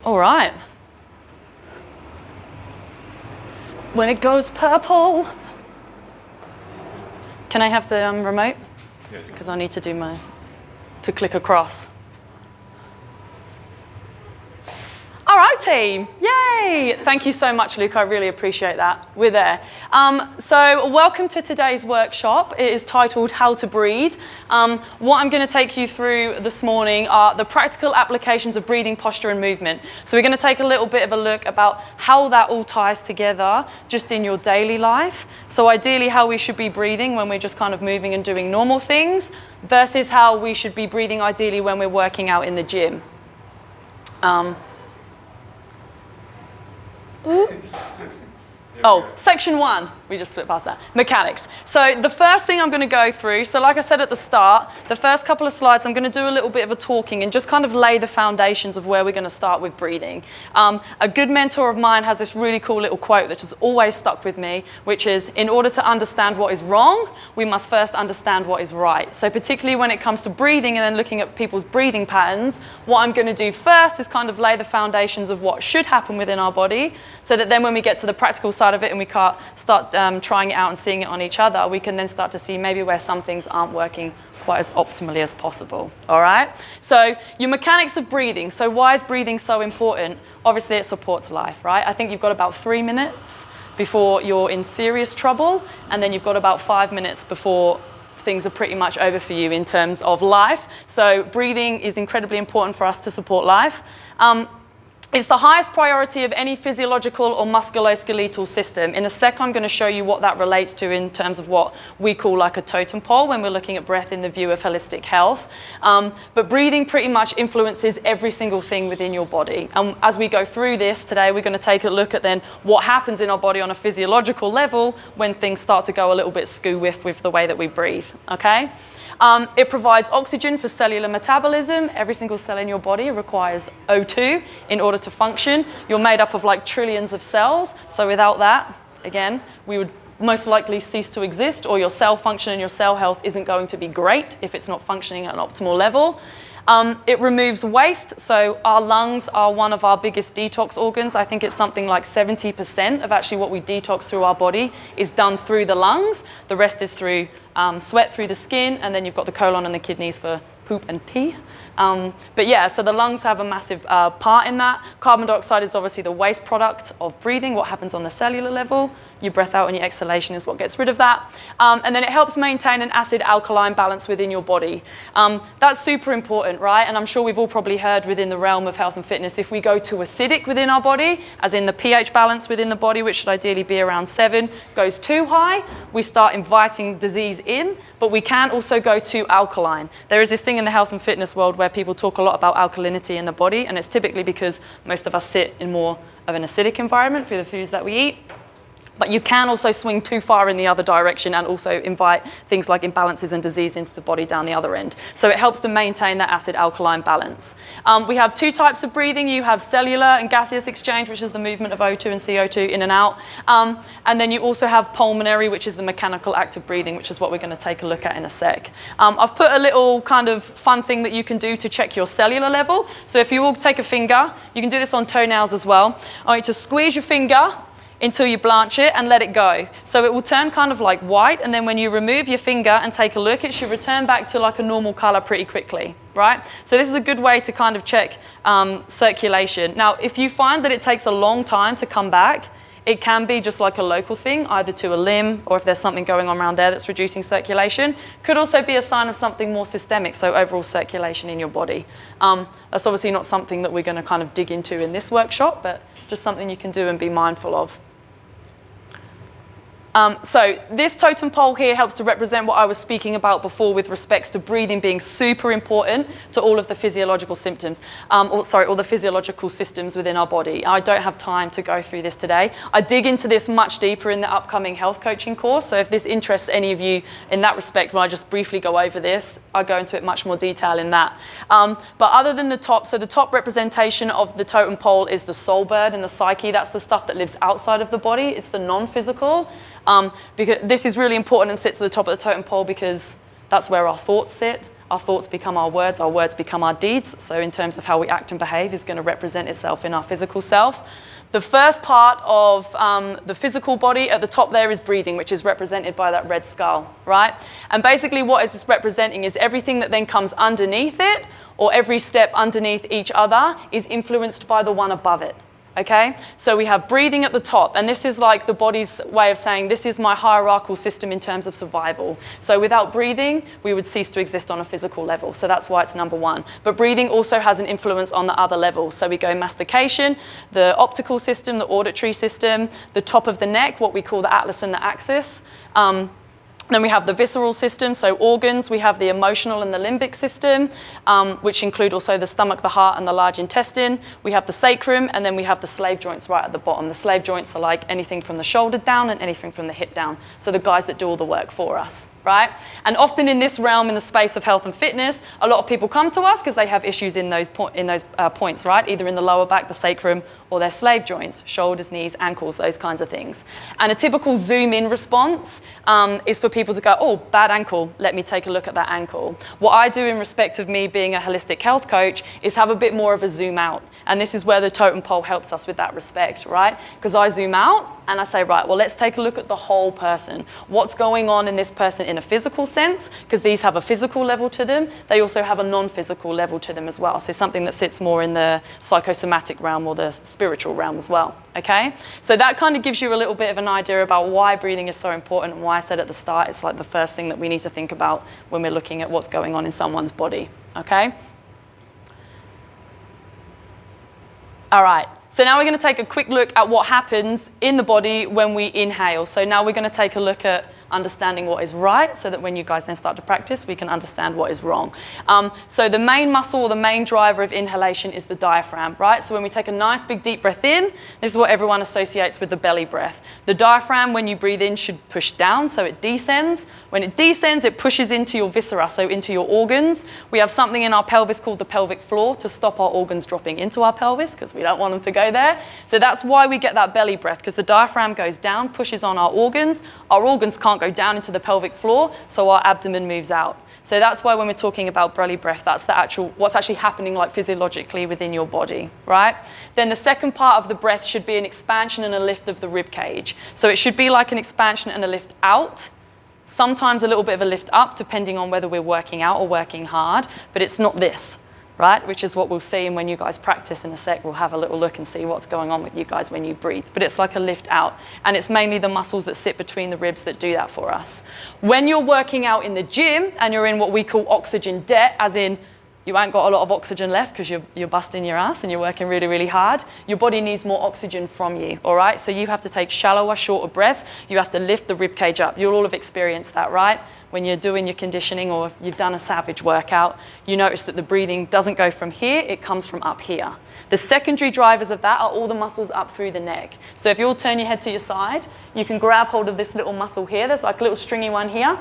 All right. When it goes purple. Can I have the remote? Yeah. Because I need to do to click across. All right, team. Yay! Thank you so much, Luke. I really appreciate that. We're there. So welcome to today's workshop. It is titled How to Breathe. What I'm going to take you through this morning are the practical applications of breathing, posture, and movement. So we're going to take a little bit of a look about how that all ties together just in your daily life. So ideally how we should be breathing when we're just kind of moving and doing normal things versus how we should be breathing ideally when we're working out in the gym. Oh, section 1, we just flipped past that, mechanics. So the first thing I'm going to go through, so like I said at the start, the first couple of slides I'm going to do a little bit of a talking and just kind of lay the foundations of where we're going to start with breathing. A good mentor of mine has this really cool little quote that has always stuck with me, which is, in order to understand what is wrong, we must first understand what is right. So particularly when it comes to breathing and then looking at people's breathing patterns, what I'm going to do first is kind of lay the foundations of what should happen within our body, so that then when we get to the practical side of it and we can't start trying it out and seeing it on each other, we can then start to see maybe where some things aren't working quite as optimally as possible. All right? So your mechanics of breathing. So why is breathing so important? Obviously it supports life, right? I think you've got about 3 minutes before you're in serious trouble, and then you've got about 5 minutes before things are pretty much over for you in terms of life. So breathing is incredibly important for us to support life. It's the highest priority of any physiological or musculoskeletal system. In a sec, I'm going to show you what that relates to in terms of what we call like a totem pole when we're looking at breath in the view of holistic health. But breathing pretty much influences every single thing within your body. And as we go through this today, we're going to take a look at then what happens in our body on a physiological level when things start to go a little bit skoo-whiff with the way that we breathe, okay? It provides oxygen for cellular metabolism. Every single cell in your body requires O2 in order to function. You're made up of like trillions of cells. So without that, again, we would most likely cease to exist, or your cell function and your cell health isn't going to be great if it's not functioning at an optimal level. It removes waste. So our lungs are one of our biggest detox organs. I think it's something like 70% of actually what we detox through our body is done through the lungs. The rest is through sweat through the skin, and then you've got the colon and the kidneys for poop and pee. But yeah, so the lungs have a massive part in that. Carbon dioxide is obviously the waste product of breathing, what happens on the cellular level. Your breath out and your exhalation is what gets rid of that. And then it helps maintain an acid-alkaline balance within your body. That's super important, right? And I'm sure we've all probably heard within the realm of health and fitness, if we go too acidic within our body, as in the pH balance within the body, which should ideally be around 7, goes too high, we start inviting disease in, but we can also go too alkaline. There is this thing in the health and fitness world where people talk a lot about alkalinity in the body, and it's typically because most of us sit in more of an acidic environment through the foods that we eat. But you can also swing too far in the other direction and also invite things like imbalances and disease into the body down the other end. So it helps to maintain that acid-alkaline balance. We have 2 types of breathing. You have cellular and gaseous exchange, which is the movement of O2 and CO2 in and out. And then you also have pulmonary, which is the mechanical act of breathing, which is what we're going to take a look at in a sec. I've put a little kind of fun thing that you can do to check your cellular level. So if you all take a finger, you can do this on toenails as well. I want you to squeeze your finger until you blanch it and let it go. So it will turn kind of like white, and then when you remove your finger and take a look, it should return back to like a normal color pretty quickly, right? So this is a good way to kind of check circulation. Now, if you find that it takes a long time to come back, it can be just like a local thing, either to a limb or if there's something going on around there that's reducing circulation. Could also be a sign of something more systemic, so overall circulation in your body. That's obviously not something that we're going to kind of dig into in this workshop, but just something you can do and be mindful of. So this totem pole here helps to represent what I was speaking about before with respects to breathing being super important to all of the physiological symptoms, all the physiological systems within our body. I don't have time to go through this today. I dig into this much deeper in the upcoming health coaching course. So if this interests any of you in that respect, when I just briefly go over this, I'll go into it much more detail in that. But other than the top, so the top representation of the totem pole is the soul bird and the psyche. That's the stuff that lives outside of the body. It's the non-physical. Because this is really important and sits at the top of the totem pole because that's where our thoughts sit, Our thoughts become our words become our deeds. So in terms of how we act and behave is going to represent itself in our physical self. The first part of the physical body at the top there is breathing, which is represented by that red skull, right? And basically what it's representing is everything that then comes underneath it, or every step underneath each other, is influenced by the one above it. Okay, so we have breathing at the top, and this is like the body's way of saying this is my hierarchical system in terms of survival. So without breathing, we would cease to exist on a physical level. So that's why it's number one. But breathing also has an influence on the other levels. So we go mastication, the optical system, the auditory system, the top of the neck, what we call the atlas and the axis. Then we have the visceral system, so organs. We have the emotional and the limbic system, which include also the stomach, the heart, and the large intestine. We have the sacrum, and then we have the slave joints right at the bottom. The slave joints are like anything from the shoulder down and anything from the hip down. So the guys that do all the work for us, right? And often in this realm, in the space of health and fitness, a lot of people come to us because they have issues in those points, right? Either in the lower back, the sacrum, or their slave joints, shoulders, knees, ankles, those kinds of things. And a typical zoom-in response is for people to go, oh, bad ankle, let me take a look at that ankle. What I do in respect of me being a holistic health coach is have a bit more of a zoom out. And this is where the totem pole helps us with that respect, right? Because I zoom out and I say, right, well, let's take a look at the whole person. What's going on in this person in a physical sense? Because these have a physical level to them. They also have a non-physical level to them as well. So something that sits more in the psychosomatic realm or the spiritual realm as well, okay? So that kind of gives you a little bit of an idea about why breathing is so important and why I said at the start it's like the first thing that we need to think about when we're looking at what's going on in someone's body, okay? All right, so now we're going to take a quick look at what happens in the body when we inhale. So now we're going to take a look at understanding what is right so that when you guys then start to practice, we can understand what is wrong. So the main muscle or the main driver of inhalation is the diaphragm, right? So when we take a nice big deep breath in, this is what everyone associates with the belly breath. The diaphragm, when you breathe in, should push down, so it descends. When it descends, it pushes into your viscera, so into your organs. We have something in our pelvis called the pelvic floor to stop our organs dropping into our pelvis because we don't want them to go there. So that's why we get that belly breath, because the diaphragm goes down, pushes on our organs. Our organs can't go down into the pelvic floor, so our abdomen moves out. So that's why when we're talking about belly breath, that's the actual, what's actually happening like physiologically within your body, right? Then the second part of the breath should be an expansion and a lift of the rib cage. So it should be like an expansion and a lift out, sometimes a little bit of a lift up, depending on whether we're working out or working hard, but it's not this, right? Which is what we'll see, and when you guys practice in a sec, we'll have a little look and see what's going on with you guys when you breathe. But it's like a lift out, and it's mainly the muscles that sit between the ribs that do that for us. When you're working out in the gym and you're in what we call oxygen debt, as in you ain't got a lot of oxygen left because you're busting your ass and you're working really, really hard, your body needs more oxygen from you, all right? So you have to take shallower, shorter breaths. You have to lift the rib cage up. You'll all have experienced that, right? When you're doing your conditioning or if you've done a savage workout, you notice that the breathing doesn't go from here, it comes from up here. The secondary drivers of that are all the muscles up through the neck. So if you'll turn your head to your side, you can grab hold of this little muscle here. There's like a little stringy one here.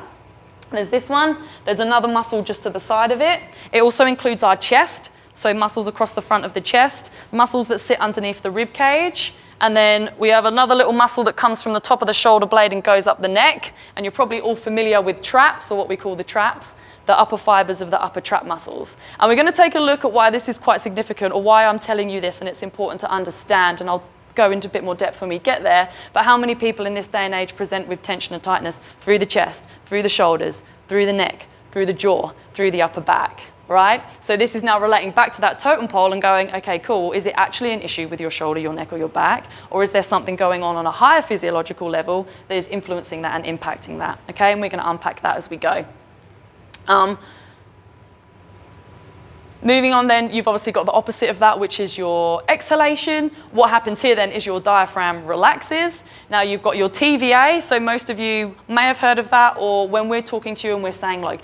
There's this one. There's another muscle just to the side of it. It also includes our chest, so muscles across the front of the chest, muscles that sit underneath the rib cage. And then we have another little muscle that comes from the top of the shoulder blade and goes up the neck. And you're probably all familiar with traps, or what we call the traps, the upper fibers of the upper trap muscles. And we're going to take a look at why this is quite significant, or why I'm telling you this, and it's important to understand. And I'll go into a bit more depth when we get there. But how many people in this day and age present with tension and tightness through the chest, through the shoulders, through the neck, through the jaw, through the upper back? Right? So this is now relating back to that totem pole and going, okay, cool, is it actually an issue with your shoulder, your neck, or your back? Or is there something going on a higher physiological level that is influencing that and impacting that? Okay, and we're going to unpack that as we go. Moving on then, you've obviously got the opposite of that, which is your exhalation. What happens here then is your diaphragm relaxes. Now you've got your TVA, so most of you may have heard of that, or when we're talking to you and we're saying like,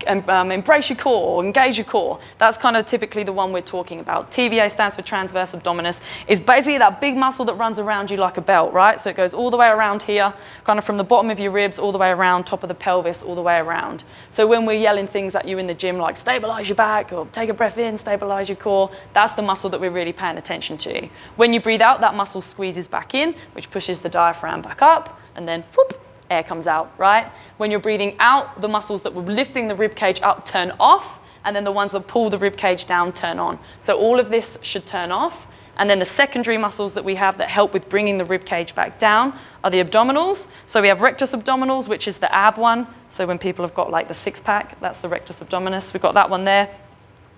embrace your core, or engage your core. That's kind of typically the one we're talking about. TVA stands for transverse abdominis. It's basically that big muscle that runs around you like a belt, right? So it goes all the way around here, kind of from the bottom of your ribs, all the way around, top of the pelvis, all the way around. So when we're yelling things at you in the gym like stabilize your back, or take a breath in, stabilize your core, that's the muscle that we're really paying attention to. When you breathe out, that muscle squeezes back in, which pushes the diaphragm back up, and then whoop, air comes out, right? When you're breathing out, the muscles that were lifting the rib cage up turn off, and then the ones that pull the rib cage down turn on. So all of this should turn off. And then the secondary muscles that we have that help with bringing the rib cage back down are the abdominals. So we have rectus abdominals, which is the ab one. So when people have got like the six pack, that's the rectus abdominis. We've got that one there.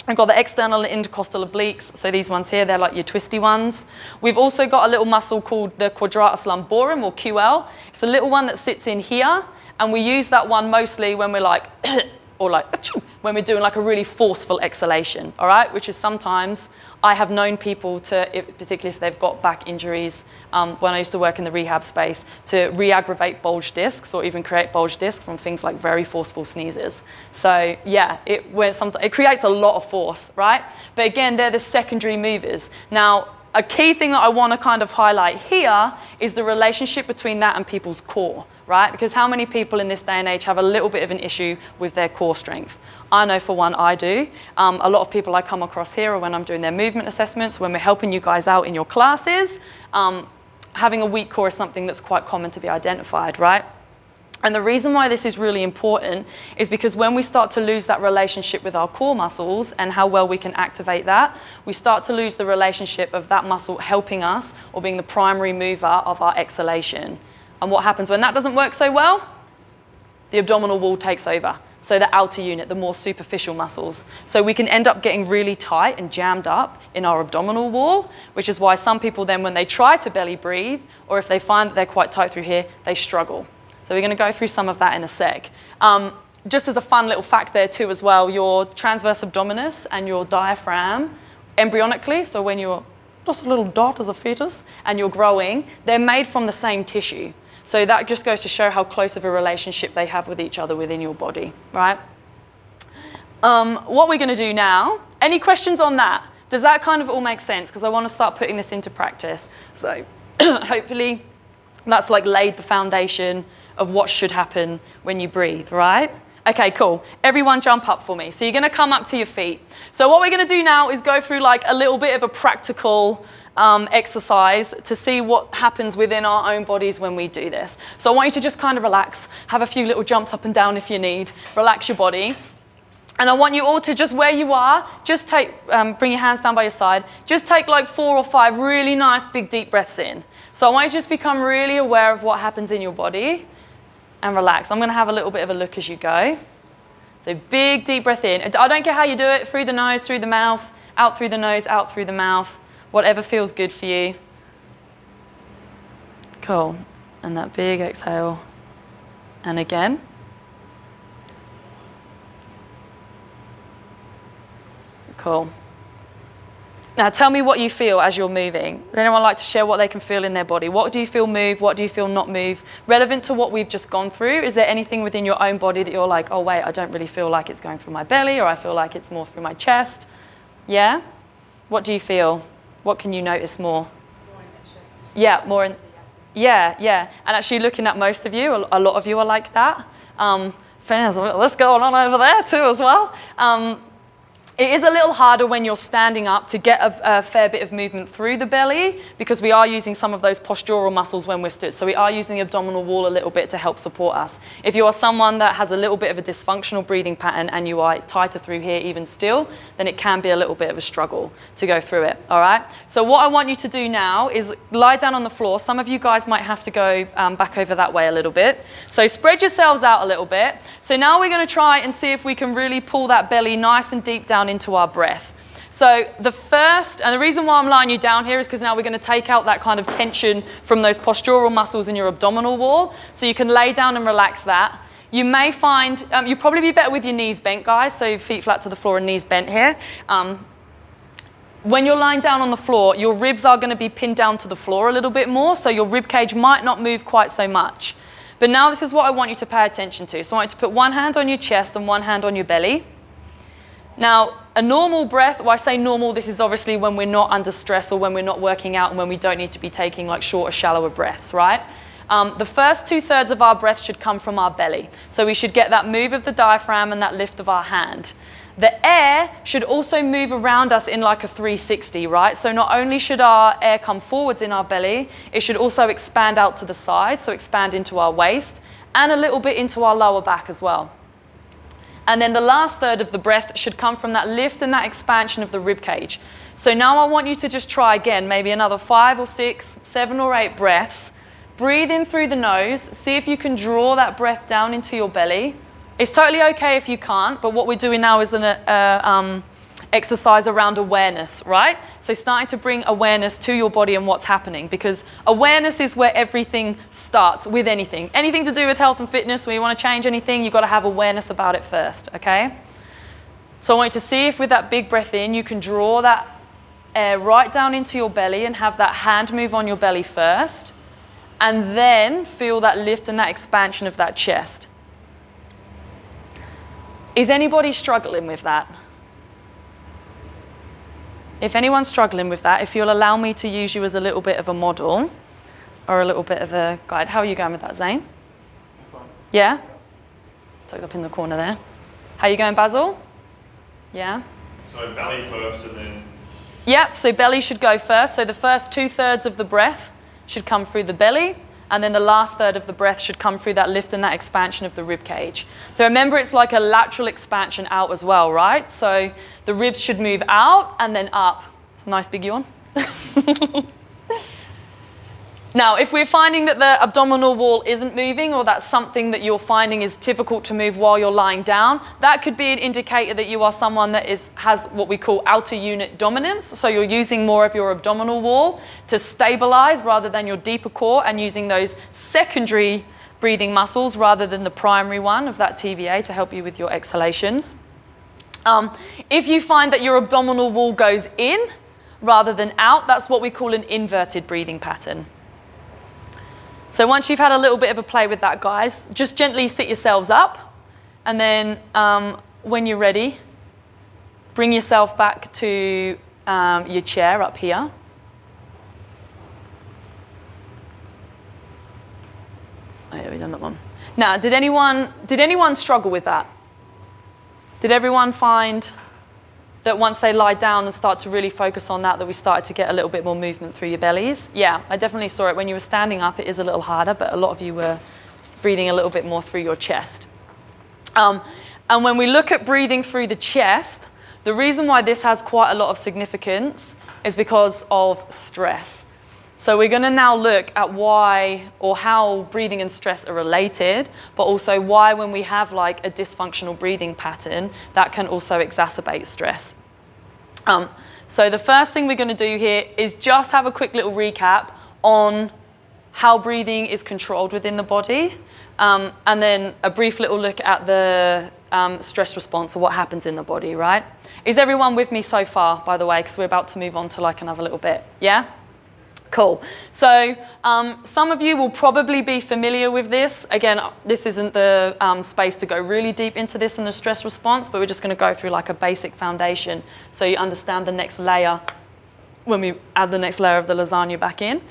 We've got the external and intercostal obliques. So these ones here, they're like your twisty ones. We've also got a little muscle called the quadratus lumborum, or QL. It's a little one that sits in here. And we use that one mostly when we're like, or like, when we're doing like a really forceful exhalation, all right? Which is sometimes, I have known people to, particularly if they've got back injuries, when I used to work in the rehab space, to re-aggravate bulge discs or even create bulge discs from things like very forceful sneezes. So yeah, it creates a lot of force, right? But again, they're the secondary movers. Now, a key thing that I want to kind of highlight here is the relationship between that and people's core, right? Because how many people in this day and age have a little bit of an issue with their core strength? I know for one, I do. A lot of people I come across here, or when I'm doing their movement assessments, when we're helping you guys out in your classes, having a weak core is something that's quite common to be identified, right? And the reason why this is really important is because when we start to lose that relationship with our core muscles and how well we can activate that, we start to lose the relationship of that muscle helping us or being the primary mover of our exhalation. And what happens when that doesn't work so well? The abdominal wall takes over. So the outer unit, the more superficial muscles. So we can end up getting really tight and jammed up in our abdominal wall, which is why some people then when they try to belly breathe, or if they find that they're quite tight through here, they struggle. So we're going to go through some of that in a sec. Just as a fun little fact there too as well, your transverse abdominis and your diaphragm, embryonically, so when you're just a little dot as a fetus and you're growing, they're made from the same tissue. So that just goes to show how close of a relationship they have with each other within your body, right? What we're going to do now, any questions on that? Does that kind of all make sense? Because I want to start putting this into practice. So hopefully that's like laid the foundation of what should happen when you breathe, right? Okay, cool. Everyone jump up for me. So you're going to come up to your feet. So what we're going to do now is go through like a little bit of a practical exercise to see what happens within our own bodies when we do this. So I want you to just kind of relax, have a few little jumps up and down if you need, relax your body. And I want you all to just where you are, just take, bring your hands down by your side, just take like 4 or 5 really nice big deep breaths in. So I want you to just become really aware of what happens in your body and relax. I'm going to have a little bit of a look as you go. So big deep breath in. I don't care how you do it, through the nose, through the mouth, out through the nose, out through the mouth, whatever feels good for you. Cool. And that big exhale. And again. Cool. Now tell me what you feel as you're moving. Does anyone like to share what they can feel in their body? What do you feel move? What do you feel not move? Relevant to what we've just gone through, is there anything within your own body that you're like, oh wait, I don't really feel like it's going through my belly, or I feel like it's more through my chest? Yeah? What do you feel? What can you notice more? More in the chest. Yeah, more in, yeah. And actually looking at most of you, a lot of you are like that. There's what's going on over there too as well. It is a little harder when you're standing up to get a fair bit of movement through the belly, because we are using some of those postural muscles when we're stood. So we are using the abdominal wall a little bit to help support us. If you are someone that has a little bit of a dysfunctional breathing pattern and you are tighter through here even still, then it can be a little bit of a struggle to go through it, all right? So what I want you to do now is lie down on the floor. Some of you guys might have to go back over that way a little bit. So spread yourselves out a little bit. So now we're going to try and see if we can really pull that belly nice and deep down into our breath. So the first, and the reason why I'm lying you down here is because now we're going to take out that kind of tension from those postural muscles in your abdominal wall. So you can lay down and relax that. You may find, you'll probably be better with your knees bent, guys. So feet flat to the floor and knees bent here. When you're lying down on the floor, your ribs are going to be pinned down to the floor a little bit more. So your rib cage might not move quite so much. But now this is what I want you to pay attention to. So I want you to put one hand on your chest and one hand on your belly. Now, a normal breath, well, I say normal, this is obviously when we're not under stress or when we're not working out and when we don't need to be taking like shorter, shallower breaths, right? The first 2/3 of our breath should come from our belly. So we should get that move of the diaphragm and that lift of our hand. The air should also move around us in like a 360, right? So not only should our air come forwards in our belly, it should also expand out to the side, so expand into our waist and a little bit into our lower back as well. And then the last third of the breath should come from that lift and that expansion of the rib cage. So now I want you to just try again, maybe another 5 or 6, 7 or 8 breaths. Breathe in through the nose. See if you can draw that breath down into your belly. It's totally okay if you can't, but what we're doing now is an exercise around awareness, right? So starting to bring awareness to your body and what's happening, because awareness is where everything starts with anything. Anything to do with health and fitness, when you want to change anything, you've got to have awareness about it first, okay? So I want you to see if with that big breath in, you can draw that air right down into your belly and have that hand move on your belly first, and then feel that lift and that expansion of that chest. Is anybody struggling with that? If anyone's struggling with that, if you'll allow me to use you as a little bit of a model or a little bit of a guide. How are you going with that, Zane? Fine. Yeah? Tucked up in the corner there. How are you going, Basil? Yeah? So belly first and then... Yep, so belly should go first. So the first 2/3 of the breath should come through the belly, and then the last third of the breath should come through that lift and that expansion of the rib cage. So remember, it's like a lateral expansion out as well, right? So the ribs should move out and then up. It's a nice big yawn. Now, if we're finding that the abdominal wall isn't moving, or that's something that you're finding is difficult to move while you're lying down, that could be an indicator that you are someone that has what we call outer unit dominance. So you're using more of your abdominal wall to stabilize rather than your deeper core, and using those secondary breathing muscles rather than the primary one of that TVA to help you with your exhalations. If you find that your abdominal wall goes in rather than out, that's what we call an inverted breathing pattern. So once you've had a little bit of a play with that, guys, just gently sit yourselves up, and then when you're ready, bring yourself back to your chair up here. Oh, yeah, we've done that one. Now, did anyone struggle with that? Did everyone find that once they lie down and start to really focus on that we started to get a little bit more movement through your bellies? Yeah, I definitely saw it. When you were standing up, it is a little harder, but a lot of you were breathing a little bit more through your chest. And when we look at breathing through the chest, the reason why this has quite a lot of significance is because of stress. So we're going to now look at why or how breathing and stress are related, but also why when we have like a dysfunctional breathing pattern, that can also exacerbate stress. So the first thing we're going to do here is just have a quick little recap on how breathing is controlled within the body, and then a brief little look at the stress response, or what happens in the body, right? Is everyone with me so far, by the way, because we're about to move on to like another little bit, yeah? Cool. So some of you will probably be familiar with this. Again, this isn't the space to go really deep into this in the stress response, but we're just going to go through like a basic foundation so you understand the next layer when we add the next layer of the lasagna back in.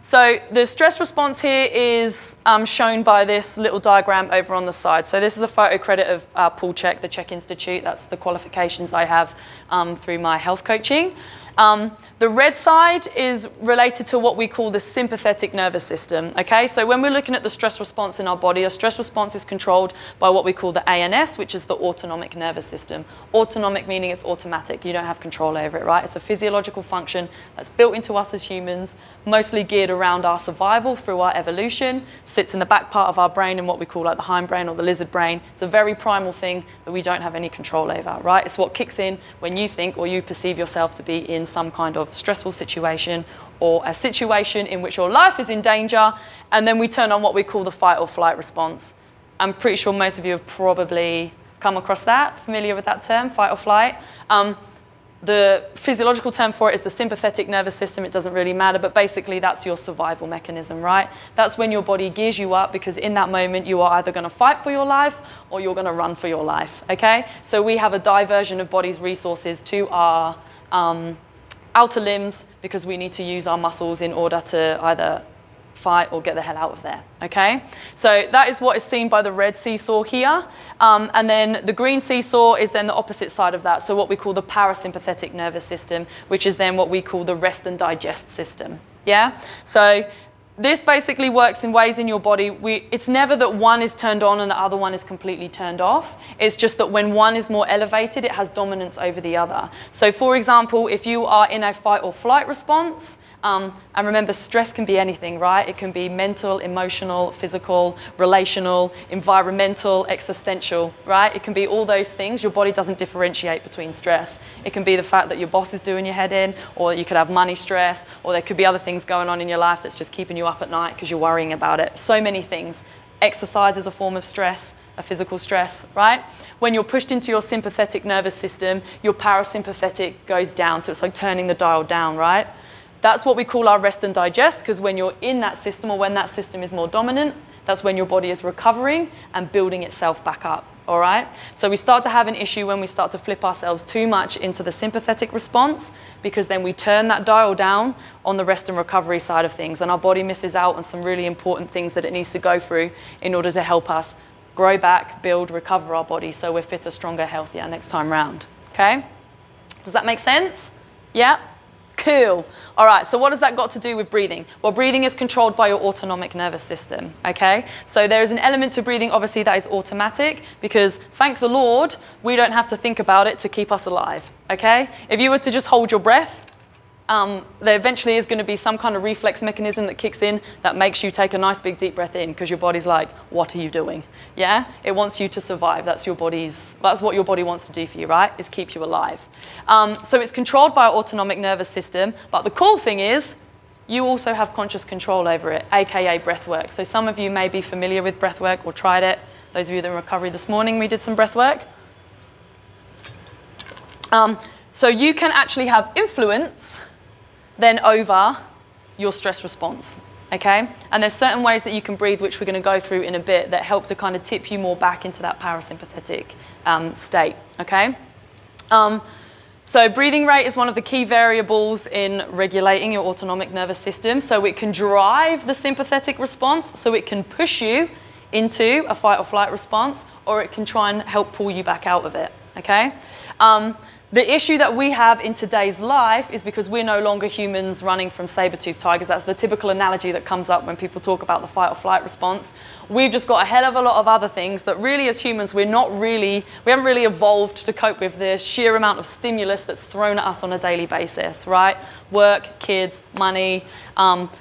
So the stress response here is shown by this little diagram over on the side. So this is a photo credit of Paul Check, the Check Institute. That's the qualifications I have through my health coaching. The red side is related to what we call the sympathetic nervous system, okay? So when we're looking at the stress response in our body, a stress response is controlled by what we call the ANS, which is the autonomic nervous system. Autonomic meaning it's automatic. You don't have control over it, right? It's a physiological function that's built into us as humans, mostly geared around our survival through our evolution, sits in the back part of our brain in what we call like the hindbrain or the lizard brain. It's a very primal thing that we don't have any control over, right? It's what kicks in when you think or you perceive yourself to be in some kind of stressful situation, or a situation in which your life is in danger, and then we turn on what we call the fight or flight response. I'm pretty sure most of you have probably come across that, familiar with that term, fight or flight. The physiological term for it is the sympathetic nervous system. It doesn't really matter, but basically that's your survival mechanism, right? That's when your body gears you up, because in that moment you are either going to fight for your life or you're going to run for your life, okay? So we have a diversion of body's resources to our outer limbs, because we need to use our muscles in order to either fight or get the hell out of there, okay? So that is what is seen by the red seesaw here. And then the green seesaw is then the opposite side of that, so what we call the parasympathetic nervous system, which is then what we call the rest and digest system, yeah? So This basically works in ways in your body. It's never that one is turned on and the other one is completely turned off. It's just that when one is more elevated, it has dominance over the other. So for example, if you are in a fight or flight response, and remember, stress can be anything, right? It can be mental, emotional, physical, relational, environmental, existential, right? It can be all those things. Your body doesn't differentiate between stress. It can be the fact that your boss is doing your head in, or you could have money stress, or there could be other things going on in your life that's just keeping you up at night because you're worrying about it. So many things. Exercise is a form of stress, a physical stress, right? When you're pushed into your sympathetic nervous system, your parasympathetic goes down. So it's like turning the dial down, right? That's what we call our rest and digest, because when you're in that system, or when that system is more dominant, that's when your body is recovering and building itself back up, all right? So we start to have an issue when we start to flip ourselves too much into the sympathetic response, because then we turn that dial down on the rest and recovery side of things, and our body misses out on some really important things that it needs to go through in order to help us grow back, build, recover our body so we're fitter, stronger, healthier next time round, okay? Does that make sense? Yeah? Cool. All right, so what has that got to do with breathing? Well, breathing is controlled by your autonomic nervous system, okay? So there is an element to breathing, obviously, that is automatic, because thank the Lord, we don't have to think about it to keep us alive, okay? If you were to just hold your breath, there eventually is going to be some kind of reflex mechanism that kicks in that makes you take a nice big deep breath in, because your body's like, what are you doing? Yeah? It wants you to survive. That's what your body wants to do for you, right? Is keep you alive. So it's controlled by our autonomic nervous system, but the cool thing is you also have conscious control over it, aka breath work. So some of you may be familiar with breath work or tried it. Those of you that are in recovery this morning, we did some breath work. So you can actually have influence then over your stress response, okay? And there's certain ways that you can breathe, which we're going to go through in a bit, that help to kind of tip you more back into that parasympathetic state, okay? So breathing rate is one of the key variables in regulating your autonomic nervous system. So it can drive the sympathetic response, so it can push you into a fight or flight response, or it can try and help pull you back out of it, okay? The issue that we have in today's life is because we're no longer humans running from saber-toothed tigers. That's the typical analogy that comes up when people talk about the fight or flight response. We've just got a hell of a lot of other things that really, as humans, we haven't really evolved to cope with the sheer amount of stimulus that's thrown at us on a daily basis, right? Work, kids, money,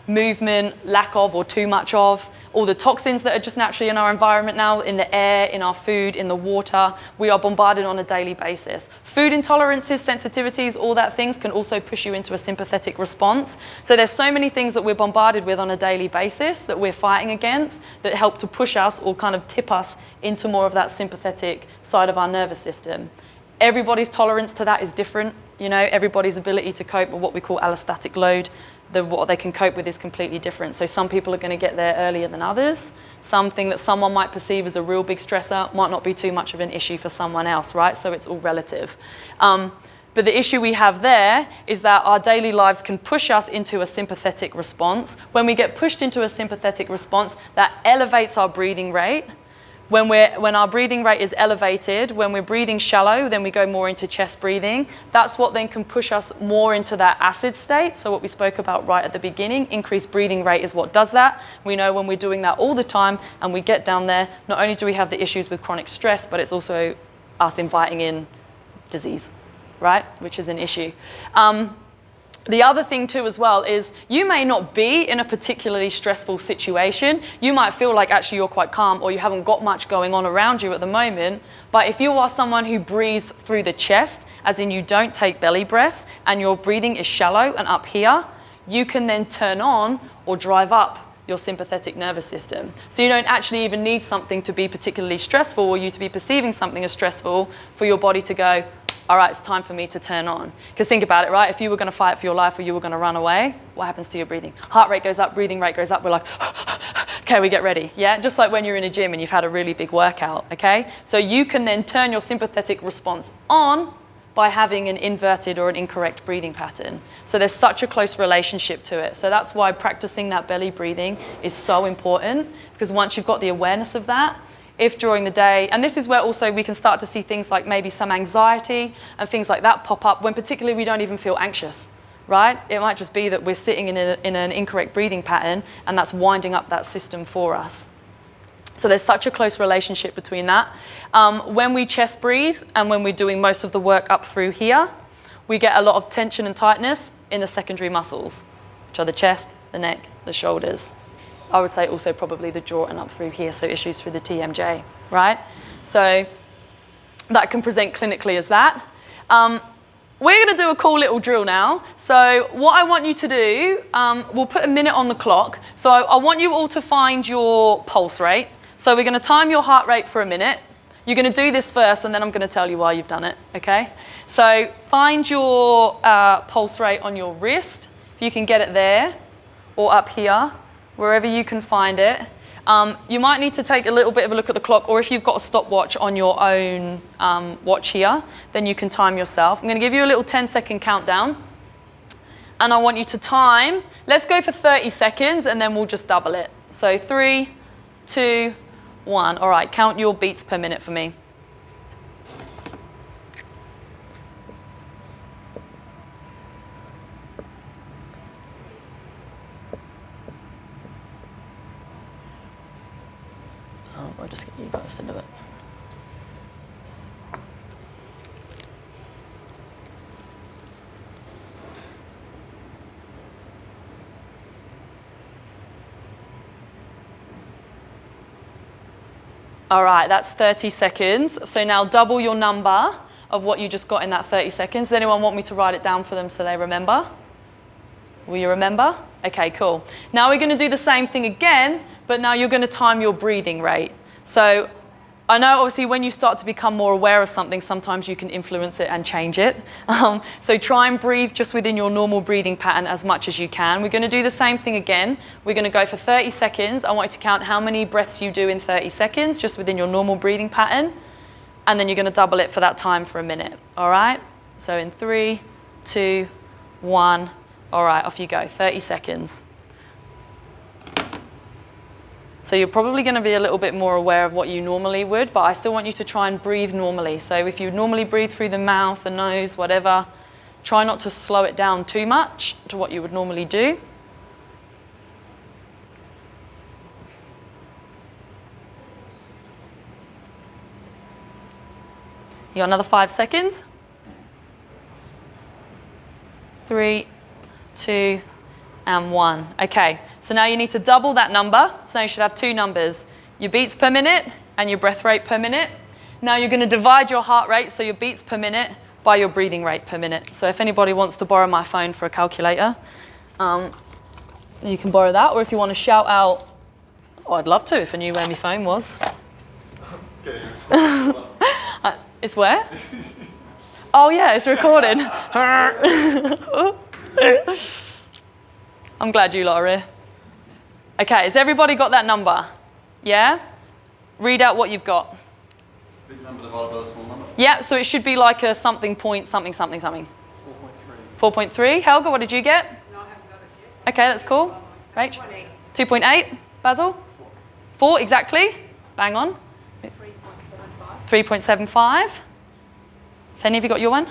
movement, lack of or too much of, all the toxins that are just naturally in our environment now, in the air, in our food, in the water. We are bombarded on a daily basis. Food intolerances, sensitivities, all that things can also push you into a sympathetic response. So there's so many things that we're bombarded with on a daily basis that we're fighting against that help to push us or kind of tip us into more of that sympathetic side of our nervous system. Everybody's tolerance to that is different. You know, everybody's ability to cope with what we call allostatic load, what they can cope with is completely different. So some people are going to get there earlier than others. Something that someone might perceive as a real big stressor might not be too much of an issue for someone else, right? So it's all relative. But the issue we have there is that our daily lives can push us into a sympathetic response. When we get pushed into a sympathetic response, that elevates our breathing rate. When our breathing rate is elevated, when we're breathing shallow, then we go more into chest breathing. That's what then can push us more into that acid state. So what we spoke about right at the beginning, increased breathing rate is what does that. We know when we're doing that all the time and we get down there, not only do we have the issues with chronic stress, but it's also us inviting in disease, right? Which is an issue. The other thing too as well is you may not be in a particularly stressful situation. You might feel like actually you're quite calm or you haven't got much going on around you at the moment. But if you are someone who breathes through the chest, as in you don't take belly breaths and your breathing is shallow and up here, you can then turn on or drive up your sympathetic nervous system. So you don't actually even need something to be particularly stressful or you to be perceiving something as stressful for your body to go, all right, it's time for me to turn on. Because think about it, right? If you were going to fight for your life or you were going to run away, what happens to your breathing? Heart rate goes up, breathing rate goes up. We're like, okay, we get ready. Yeah, just like when you're in a gym and you've had a really big workout, okay? So you can then turn your sympathetic response on by having an inverted or an incorrect breathing pattern. So there's such a close relationship to it. So that's why practicing that belly breathing is so important, because once you've got the awareness of that, if during the day, and this is where also we can start to see things like maybe some anxiety and things like that pop up when particularly we don't even feel anxious, right? It might just be that we're sitting in an incorrect breathing pattern, and that's winding up that system for us. So there's such a close relationship between that. When we chest breathe and when we're doing most of the work up through here, we get a lot of tension and tightness in the secondary muscles, which are the chest, the neck, the shoulders. I would say also probably the jaw and up through here, so issues through the TMJ, right? So that can present clinically as that. We're going to do a cool little drill now. So what I want you to do, we'll put a minute on the clock. So I want you all to find your pulse rate. So we're going to time your heart rate for a minute. You're going to do this first, and then I'm going to tell you why you've done it, okay? So find your pulse rate on your wrist, if you can get it there, or up here, wherever you can find it. You might need to take a little bit of a look at the clock, or if you've got a stopwatch on your own watch here, then you can time yourself. I'm going to give you a little 10-second countdown, and I want you to time. Let's go for 30 seconds, and then we'll just double it. So 3, 2, 1. All right, count your beats per minute for me. I'll just get you guys to do it. All right, that's 30 seconds. So now double your number of what you just got in that 30 seconds. Does anyone want me to write it down for them so they remember? Will you remember? Okay, cool. Now we're going to do the same thing again, but now you're going to time your breathing rate. So I know obviously when you start to become more aware of something, sometimes you can influence it and change it. So try and breathe just within your normal breathing pattern as much as you can. We're going to do the same thing again. We're going to go for 30 seconds. I want you to count how many breaths you do in 30 seconds, just within your normal breathing pattern. And then you're going to double it for that time for a minute. All right? So in 3, 2, 1. All right, off you go. 30 seconds. So you're probably going to be a little bit more aware of what you normally would, but I still want you to try and breathe normally. So if you normally breathe through the mouth, the nose, whatever, try not to slow it down too much to what you would normally do. You got another 5 seconds. 3, 2, and 1. Okay, so now you need to double that number. So now you should have 2 numbers, your beats per minute and your breath rate per minute. Now you're going to divide your heart rate, so your beats per minute, by your breathing rate per minute. So if anybody wants to borrow my phone for a calculator, you can borrow that. Or if you want to shout out, oh, I'd love to if I knew where my phone was. It's where? Oh yeah, it's recording. I'm glad you lot are here. Okay, has everybody got that number? Yeah? Read out what you've got. Big number divided by the small number. Yeah, so it should be like a something point, something, something, something. 4.3. 4.3. Helga, what did you get? No, I haven't got it yet. Okay, that's cool. Rach? 2.8. Basil? 4, exactly. Bang on. 3.75. 3.75. Have any of you got your one?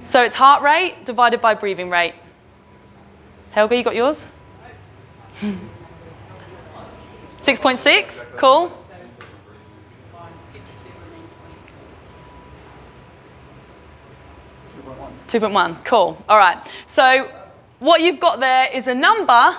So it's heart rate divided by breathing rate. Helga, you got yours? 6.6, cool. 2.1, cool. All right. So what you've got there is a number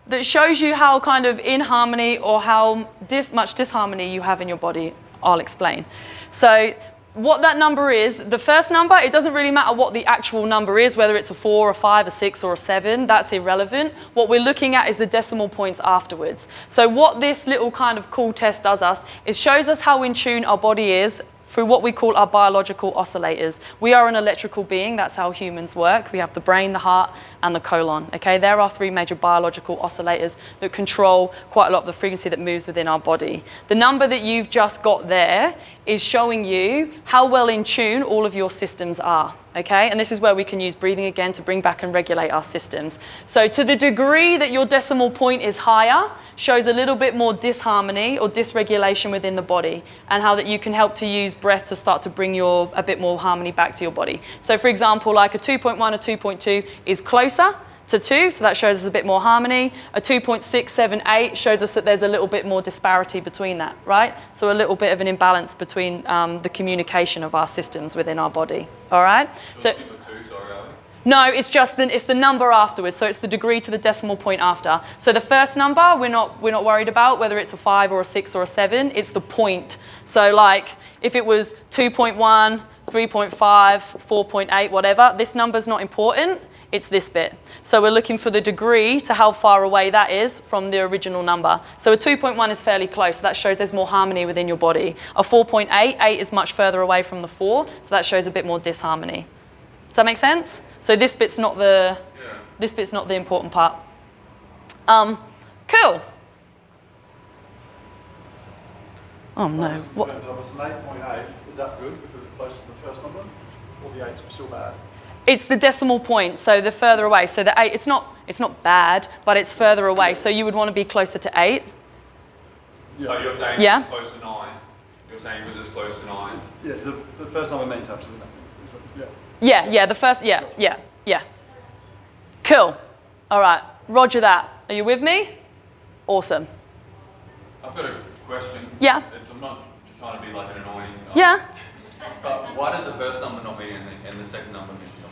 that shows you how kind of in harmony or how much disharmony you have in your body. I'll explain. So what that number is, the first number, it doesn't really matter what the actual number is, whether it's a 4, a 5, a 6, or a 7, that's irrelevant. What we're looking at is the decimal points afterwards. So what this little kind of cool test does us is shows us how in tune our body is through what we call our biological oscillators. We are an electrical being, that's how humans work. We have the brain, the heart, and the colon, okay? There are 3 major biological oscillators that control quite a lot of the frequency that moves within our body. The number that you've just got there is showing you how well in tune all of your systems are, okay? And this is where we can use breathing again to bring back and regulate our systems. So to the degree that your decimal point is higher, shows a little bit more disharmony or dysregulation within the body, and how that you can help to use breath to start to bring a bit more harmony back to your body. So for example, like a 2.1 or 2.2 is closer to 2, so that shows us a bit more harmony. A 2.678 shows us that there's a little bit more disparity between that, right? So a little bit of an imbalance between the communication of our systems within our body, all right? So no, it's just it's the number afterwards, so it's the degree to the decimal point after. So the first number we're not worried about whether it's a 5 or a 6 or a 7, it's the point. So like if it was 2.1, 3.5, 4.8, whatever, this number's not important. It's this bit. So we're looking for the degree to how far away that is from the original number. So a 2.1 is fairly close, so that shows there's more harmony within your body. A 4.8, 8 is much further away from the 4, so that shows a bit more disharmony. Does that make sense? So this bit's not the important part. Cool. Oh no. What? If it's an 8.8, is that good because it's close to the first number? Or the 8's still bad? It's the decimal point, so the further away. So the 8, it's not bad, but it's further away. So you would want to be closer to 8. Yeah. Oh, you're saying it's close to 9. You're saying because it's close to 9. Yes, the first number meant absolutely nothing. Yeah, the first, yeah. Cool. All right, roger that. Are you with me? Awesome. I've got a question. Yeah. I'm not trying to be like an annoying... Yeah. But why does the first number not mean anything and the second number mean something?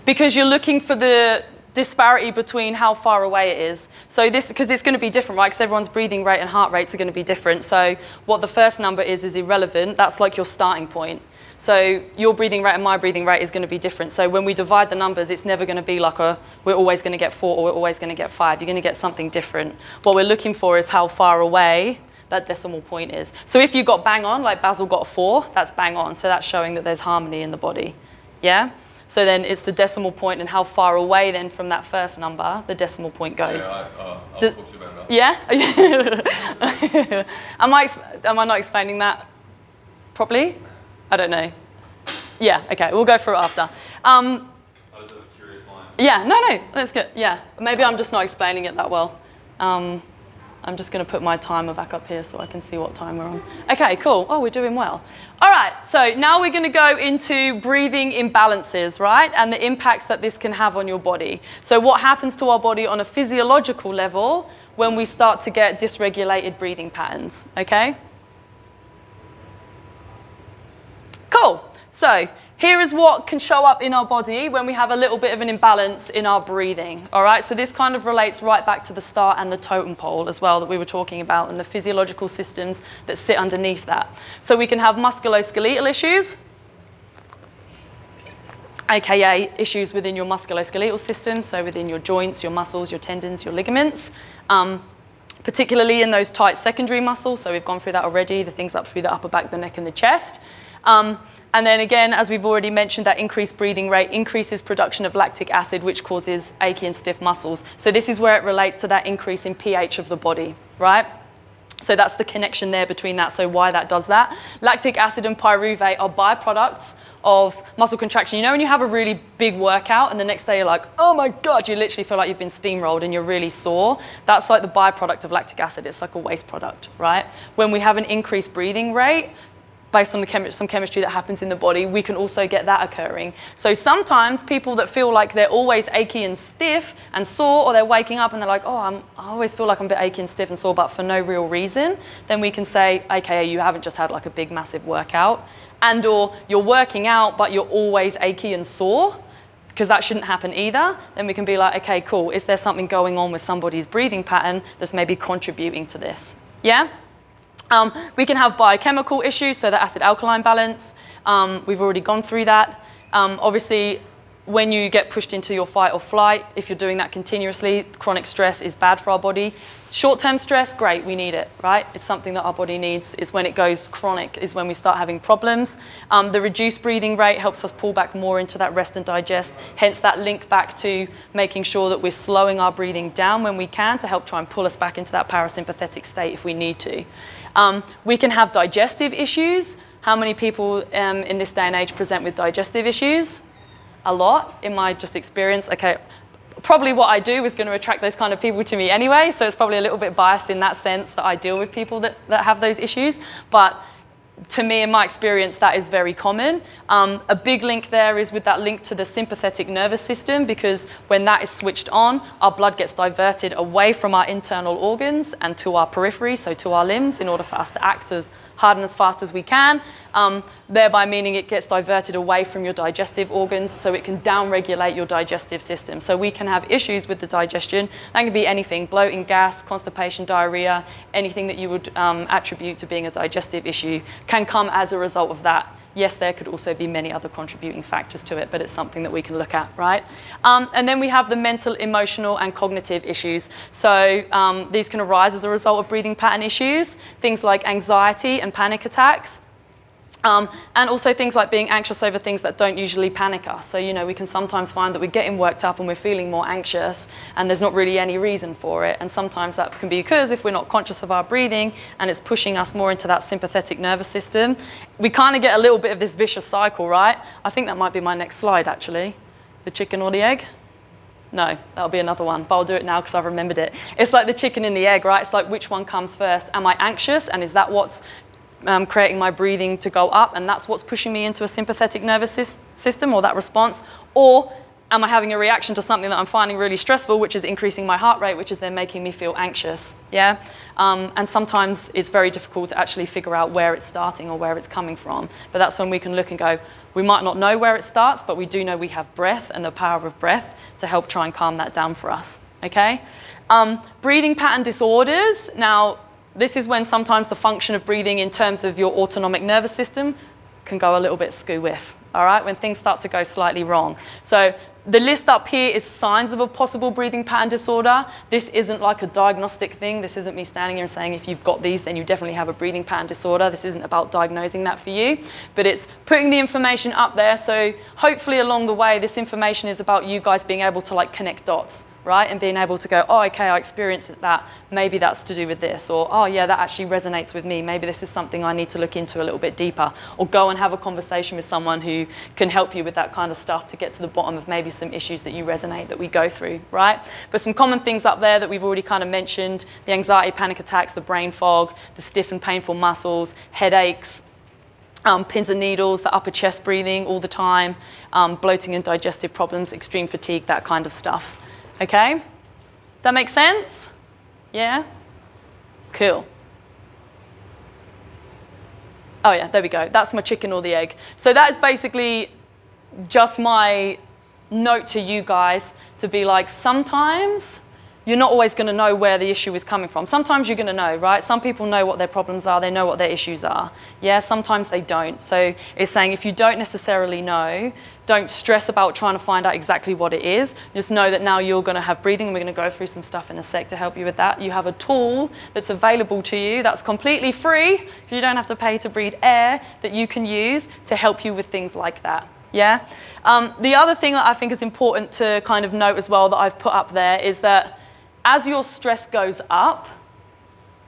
Because you're looking for the disparity between how far away it is. So because it's going to be different, right? Because everyone's breathing rate and heart rates are going to be different. So what the first number is irrelevant. That's like your starting point. So your breathing rate and my breathing rate is going to be different. So when we divide the numbers, it's never going to be like we're always going to get 4 or we're always going to get 5. You're going to get something different. What we're looking for is how far away that decimal point is. So if you got bang on, like Basil got a 4, that's bang on. So that's showing that there's harmony in the body. Yeah? So then it's the decimal point and how far away then from that first number the decimal point goes. Yeah, I'll talk to you about that. Yeah? Am I not explaining that properly? I don't know. Yeah, okay, we'll go through it after. I was a curious mind. Yeah, no, that's good. Yeah, maybe I'm just not explaining it that well. I'm just going to put my timer back up here so I can see what time we're on. Okay, cool. Oh, we're doing well. All right, so now we're going to go into breathing imbalances, right? And the impacts that this can have on your body. So what happens to our body on a physiological level when we start to get dysregulated breathing patterns, okay? Cool. So here is what can show up in our body when we have a little bit of an imbalance in our breathing, all right? So this kind of relates right back to the start and the totem pole as well that we were talking about and the physiological systems that sit underneath that. So we can have musculoskeletal issues, aka issues within your musculoskeletal system, so within your joints, your muscles, your tendons, your ligaments, particularly in those tight secondary muscles. So we've gone through that already, the things up through the upper back, the neck and the chest. And then again, as we've already mentioned, that increased breathing rate increases production of lactic acid, which causes achy and stiff muscles. So this is where it relates to that increase in pH of the body, right? So that's the connection there between that, so why that does that. Lactic acid and pyruvate are byproducts of muscle contraction. You know when you have a really big workout and the next day you're like, oh my God, you literally feel like you've been steamrolled and you're really sore? That's like the byproduct of lactic acid. It's like a waste product, right? When we have an increased breathing rate, based on some chemistry that happens in the body, we can also get that occurring. So sometimes people that feel like they're always achy and stiff and sore, or they're waking up and they're like, oh, I always feel like I'm a bit achy and stiff and sore, but for no real reason, then we can say, okay, you haven't just had like a big, massive workout, and or you're working out, but you're always achy and sore, because that shouldn't happen either. Then we can be like, okay, cool, is there something going on with somebody's breathing pattern that's maybe contributing to this? Yeah? We can have biochemical issues, so the acid-alkaline balance. We've already gone through that. Obviously, when you get pushed into your fight or flight, if you're doing that continuously, chronic stress is bad for our body. Short-term stress, great, we need it, right? It's something that our body needs. It's when it goes chronic is when we start having problems. The reduced breathing rate helps us pull back more into that rest and digest, hence that link back to making sure that we're slowing our breathing down when we can to help try and pull us back into that parasympathetic state if we need to. We can have digestive issues. How many people in this day and age present with digestive issues? a lot in my just experience. Okay, probably what I do is going to attract those kind of people to me anyway, so it's probably a little bit biased in that sense that I deal with people that have those issues. But to me, in my experience, that is very common. A big link there is with that link to the sympathetic nervous system, because when that is switched on, our blood gets diverted away from our internal organs and to our periphery, so to our limbs, in order for us to act as hard and as fast as we can, thereby meaning it gets diverted away from your digestive organs, so it can downregulate your digestive system. So we can have issues with the digestion. That can be anything: bloating, gas, constipation, diarrhea, anything that you would attribute to being a digestive issue can come as a result of that. Yes, there could also be many other contributing factors to it, but it's something that we can look at, right? And then we have the mental, emotional, and cognitive issues. So these can arise as a result of breathing pattern issues, things like anxiety and panic attacks. And also things like being anxious over things that don't usually panic us. So, you know, we can sometimes find that we're getting worked up and we're feeling more anxious and there's not really any reason for it. And sometimes that can be because if we're not conscious of our breathing and it's pushing us more into that sympathetic nervous system, we kind of get a little bit of this vicious cycle, right? I think that might be my next slide, actually. The chicken or the egg? No, that'll be another one, but I'll do it now because I've remembered it. It's like the chicken and the egg, right? It's like, which one comes first? Am I anxious? And is that what's creating my breathing to go up, and that's what's pushing me into a sympathetic nervous system, or that response? Or am I having a reaction to something that I'm finding really stressful, which is increasing my heart rate, which is then making me feel anxious? Yeah. And sometimes it's very difficult to actually figure out where it's starting or where it's coming from. But that's when we can look and go, we might not know where it starts, but we do know we have breath and the power of breath to help try and calm that down for us. Okay. Breathing pattern disorders. Now, this is when sometimes the function of breathing in terms of your autonomic nervous system can go a little bit skew-whiff, all right, when things start to go slightly wrong. So the list up here is signs of a possible breathing pattern disorder. This isn't like a diagnostic thing. This isn't me standing here and saying if you've got these, then you definitely have a breathing pattern disorder. This isn't about diagnosing that for you, but it's putting the information up there. So hopefully along the way, this information is about you guys being able to like connect dots, right? And being able to go, oh, okay, I experienced that. Maybe that's to do with this. Or, oh, yeah, that actually resonates with me. Maybe this is something I need to look into a little bit deeper. Or go and have a conversation with someone who can help you with that kind of stuff to get to the bottom of maybe some issues that you resonate, that we go through, right? But some common things up there that we've already kind of mentioned: the anxiety, panic attacks, the brain fog, the stiff and painful muscles, headaches, pins and needles, the upper chest breathing all the time, bloating and digestive problems, extreme fatigue, that kind of stuff. Okay? That makes sense? Yeah? Cool. Oh yeah, there we go. That's my chicken or the egg. So that is basically just my note to you guys to be like, sometimes you're not always going to know where the issue is coming from. Sometimes you're going to know, right? Some people know what their problems are. They know what their issues are. Yeah, sometimes they don't. So it's saying if you don't necessarily know, don't stress about trying to find out exactly what it is. Just know that now you're going to have breathing, and we're going to go through some stuff in a sec to help you with that. You have a tool that's available to you that's completely free. You don't have to pay to breathe air, that you can use to help you with things like that. Yeah. The other thing that I think is important to kind of note as well that I've put up there is that as your stress goes up,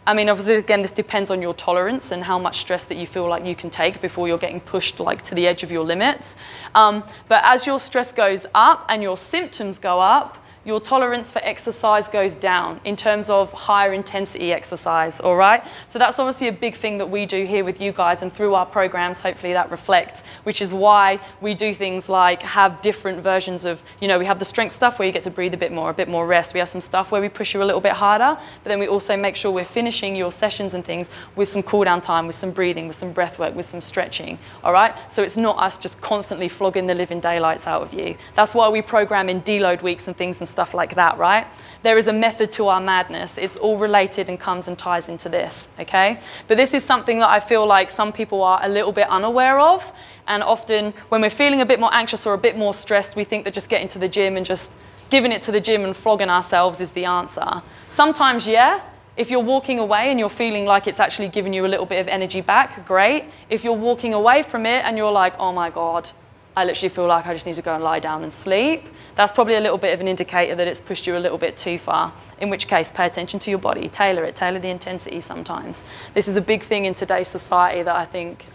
I mean, obviously, again, this depends on your tolerance and how much stress that you feel like you can take before you're getting pushed like to the edge of your limits. But as your stress goes up and your symptoms go up, your tolerance for exercise goes down in terms of higher intensity exercise, all right? So that's obviously a big thing that we do here with you guys, and through our programs, hopefully that reflects, which is why we do things like have different versions of, you know, we have the strength stuff where you get to breathe a bit more rest. We have some stuff where we push you a little bit harder, but then we also make sure we're finishing your sessions and things with some cool down time, with some breathing, with some breath work, with some stretching, all right? So it's not us just constantly flogging the living daylights out of you. That's why we program in deload weeks and things and stuff like that, right? There is a method to our madness. It's all related and comes and ties into this, okay? But this is something that I feel like some people are a little bit unaware of, and often when we're feeling a bit more anxious or a bit more stressed, we think that just getting to the gym and just giving it to the gym and flogging ourselves is the answer. Sometimes, yeah. If you're walking away and you're feeling like it's actually giving you a little bit of energy back, great. If you're walking away from it and you're like, oh my God, I literally feel like I just need to go and lie down and sleep, that's probably a little bit of an indicator that it's pushed you a little bit too far, in which case pay attention to your body, tailor the intensity sometimes. This is a big thing in today's society that I think,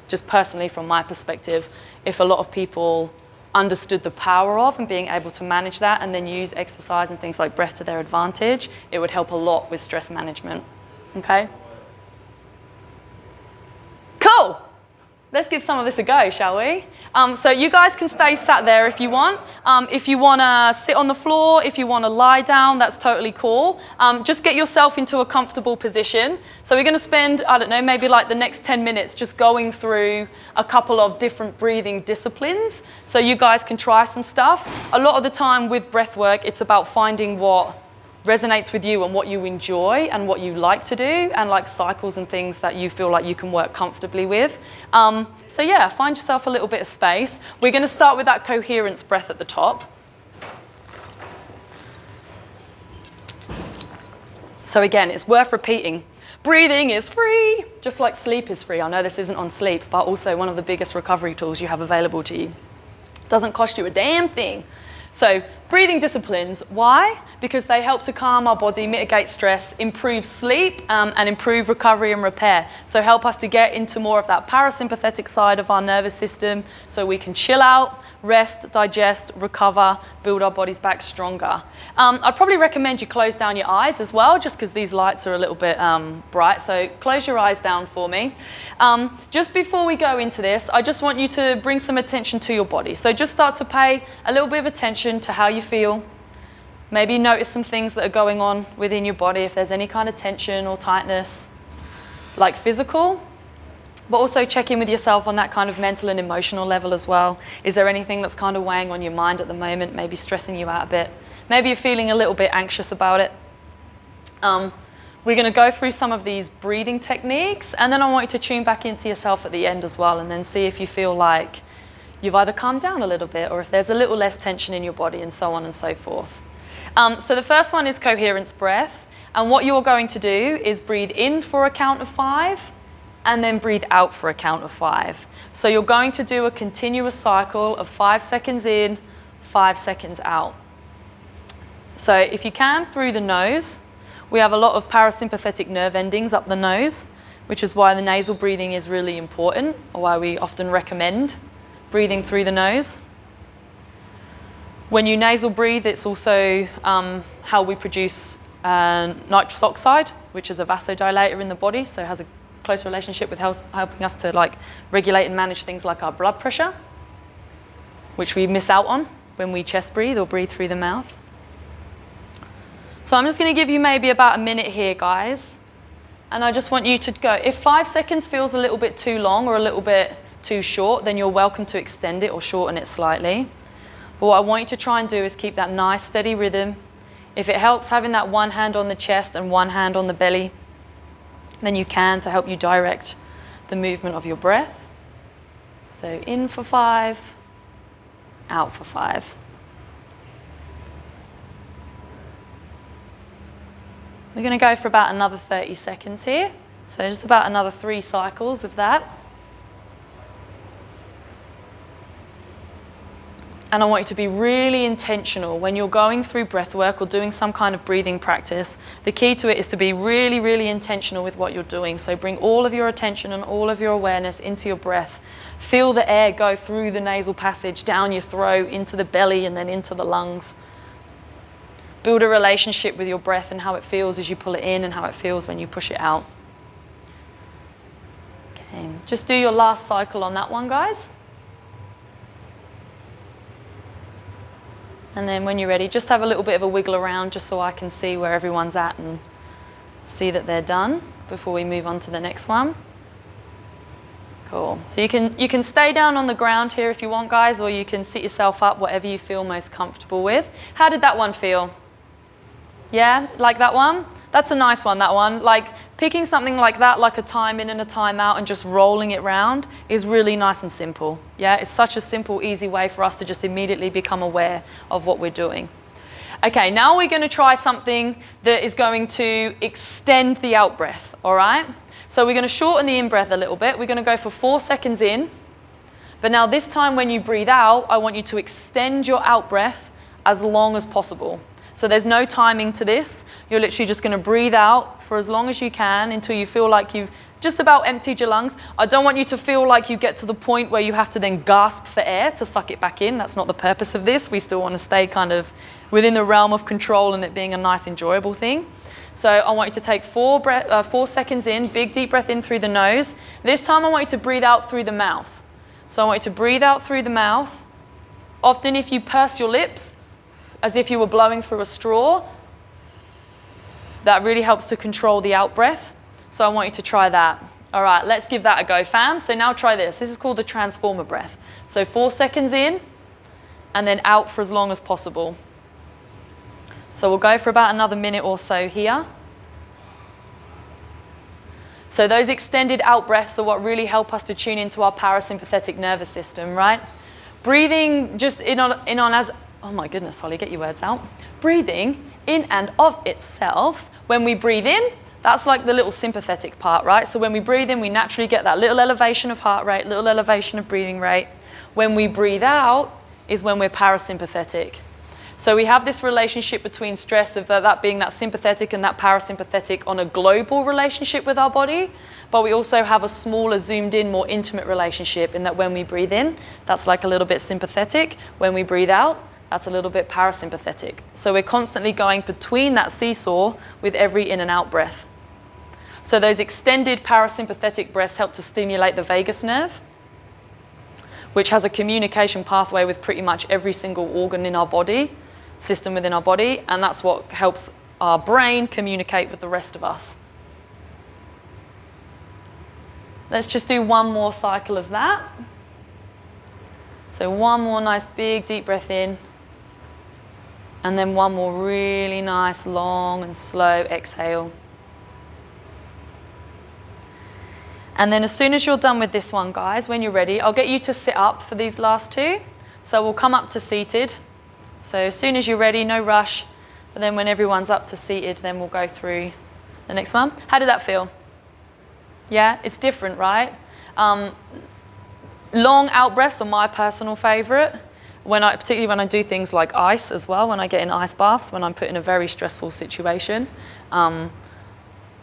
just personally from my perspective, if a lot of people understood the power of and being able to manage that and then use exercise and things like breath to their advantage, it would help a lot with stress management. Okay? Cool. Let's give some of this a go, shall we? So you guys can stay sat there if you want. If you want to sit on the floor, if you want to lie down, that's totally cool. Just get yourself into a comfortable position. So we're going to spend, I don't know, maybe like the next 10 minutes just going through a couple of different breathing disciplines so you guys can try some stuff. A lot of the time with breath work, it's about finding what resonates with you and what you enjoy and what you like to do, and like cycles and things that you feel like you can work comfortably with. So yeah, find yourself a little bit of space. We're going to start with that coherence breath at the top. So again, it's worth repeating. Breathing is free, just like sleep is free. I know this isn't on sleep, but also one of the biggest recovery tools you have available to you. Doesn't cost you a damn thing. So breathing disciplines, why? Because they help to calm our body, mitigate stress, improve sleep, and improve recovery and repair. So help us to get into more of that parasympathetic side of our nervous system so we can chill out, rest, digest, recover, build our bodies back stronger. I'd probably recommend you close down your eyes as well, just because these lights are a little bit bright. So close your eyes down for me. Just before we go into this, I just want you to bring some attention to your body. So just start to pay a little bit of attention to how you feel. Maybe notice some things that are going on within your body, if there's any kind of tension or tightness, like physical. But also check in with yourself on that kind of mental and emotional level as well. Is there anything that's kind of weighing on your mind at the moment, maybe stressing you out a bit? Maybe you're feeling a little bit anxious about it. We're going to go through some of these breathing techniques, and then I want you to tune back into yourself at the end as well, and then see if you feel like you've either calmed down a little bit or if there's a little less tension in your body, and so on and so forth. So the first one is coherence breath, and what you're going to do is breathe in for a count of 5, and then breathe out for a count of 5. So you're going to do a continuous cycle of 5 seconds in, 5 seconds out. So if you can, through the nose. We have a lot of parasympathetic nerve endings up the nose, which is why the nasal breathing is really important, or why we often recommend breathing through the nose. When you nasal breathe, it's also how we produce nitrous oxide, which is a vasodilator in the body, so it has a close relationship with helping us to like regulate and manage things like our blood pressure, which we miss out on when we chest breathe or breathe through the mouth. So I'm just going to give you maybe about a minute here, guys, and I just want you to go. If 5 seconds feels a little bit too long or a little bit too short, then you're welcome to extend it or shorten it slightly. But what I want you to try and do is keep that nice steady rhythm. If it helps having that one hand on the chest and one hand on the belly, then you can, to help you direct the movement of your breath. So in for 5, out for 5. We're going to go for about another 30 seconds here. So just about another 3 cycles of that. And I want you to be really intentional when you're going through breath work or doing some kind of breathing practice. The key to it is to be really, really intentional with what you're doing. So bring all of your attention and all of your awareness into your breath. Feel the air go through the nasal passage, down your throat, into the belly, and then into the lungs. Build a relationship with your breath and how it feels as you pull it in and how it feels when you push it out. Okay, just do your last cycle on that one, guys. And then when you're ready, just have a little bit of a wiggle around just so I can see where everyone's at and see that they're done before we move on to the next one. Cool. So you can stay down on the ground here if you want, guys, or you can sit yourself up, whatever you feel most comfortable with. How did that one feel? Yeah, like that one? That's a nice one, that one. Like picking something like that, like a time in and a time out, and just rolling it round is really nice and simple. Yeah, it's such a simple, easy way for us to just immediately become aware of what we're doing. Okay, now we're going to try something that is going to extend the out breath, all right? So we're going to shorten the in breath a little bit. We're going to go for 4 seconds in. But now this time when you breathe out, I want you to extend your out breath as long as possible. So there's no timing to this. You're literally just going to breathe out for as long as you can until you feel like you've just about emptied your lungs. I don't want you to feel like you get to the point where you have to then gasp for air to suck it back in. That's not the purpose of this. We still want to stay kind of within the realm of control and it being a nice, enjoyable thing. So I want you to take 4 seconds in, big deep breath in through the nose. This time I want you to breathe out through the mouth. So I want you to breathe out through the mouth. Often if you purse your lips as if you were blowing through a straw, that really helps to control the out breath. So I want you to try that. All right, let's give that a go, fam. So now try this. This is called the transformer breath. So 4 seconds in and then out for as long as possible. So we'll go for about another minute or so here. So those extended out breaths are what really help us to tune into our parasympathetic nervous system, right? Breathing just in on as, oh my goodness, Holly, get your words out. Breathing in and of itself, when we breathe in, that's like the little sympathetic part, right? So when we breathe in, we naturally get that little elevation of heart rate, little elevation of breathing rate. When we breathe out is when we're parasympathetic. So we have this relationship between stress of that being that sympathetic and that parasympathetic on a global relationship with our body, but we also have a smaller, zoomed in, more intimate relationship in that when we breathe in, that's like a little bit sympathetic. When we breathe out, that's a little bit parasympathetic. So we're constantly going between that seesaw with every in and out breath. So those extended parasympathetic breaths help to stimulate the vagus nerve, which has a communication pathway with pretty much every single organ in our body, system within our body, and that's what helps our brain communicate with the rest of us. Let's just do one more cycle of that. So one more nice big deep breath in, and then one more really nice long and slow exhale. And then as soon as you're done with this one, guys, when you're ready, I'll get you to sit up for these last two. So we'll come up to seated. So as soon as you're ready, no rush. But then when everyone's up to seated, then we'll go through the next one. How did that feel? Yeah, it's different, right? Long out breaths are my personal favorite. Particularly when I do things like ice as well, when I get in ice baths, when I'm put in a very stressful situation.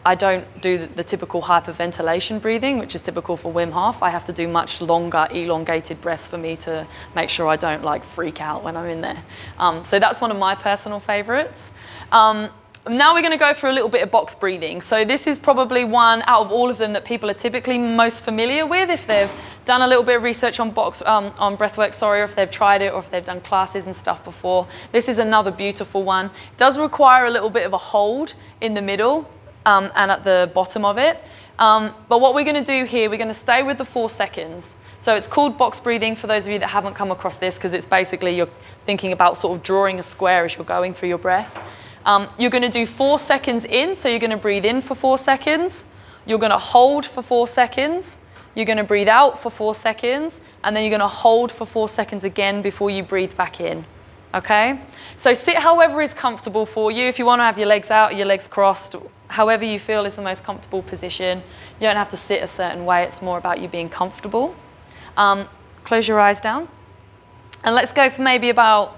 I don't do the typical hyperventilation breathing, which is typical for Wim Hof. I have to do much longer, elongated breaths for me to make sure I don't like freak out when I'm in there. So that's one of my personal favorites. Now we're going to go through a little bit of box breathing. So this is probably one out of all of them that people are typically most familiar with if they've done a little bit of research on breathwork, or if they've tried it, or if they've done classes and stuff before. This is another beautiful one. It does require a little bit of a hold in the middle and at the bottom of it. But what we're going to do here, we're going to stay with the 4 seconds. So it's called box breathing for those of you that haven't come across this, because it's basically you're thinking about sort of drawing a square as you're going through your breath. You're going to do 4 seconds in, so you're going to breathe in for 4 seconds. You're going to hold for 4 seconds. You're going to breathe out for 4 seconds, and then you're going to hold for 4 seconds again before you breathe back in. Okay? So sit however is comfortable for you. If you want to have your legs out, your legs crossed, however you feel is the most comfortable position. You don't have to sit a certain way. It's more about you being comfortable. Close your eyes down. And let's go for maybe about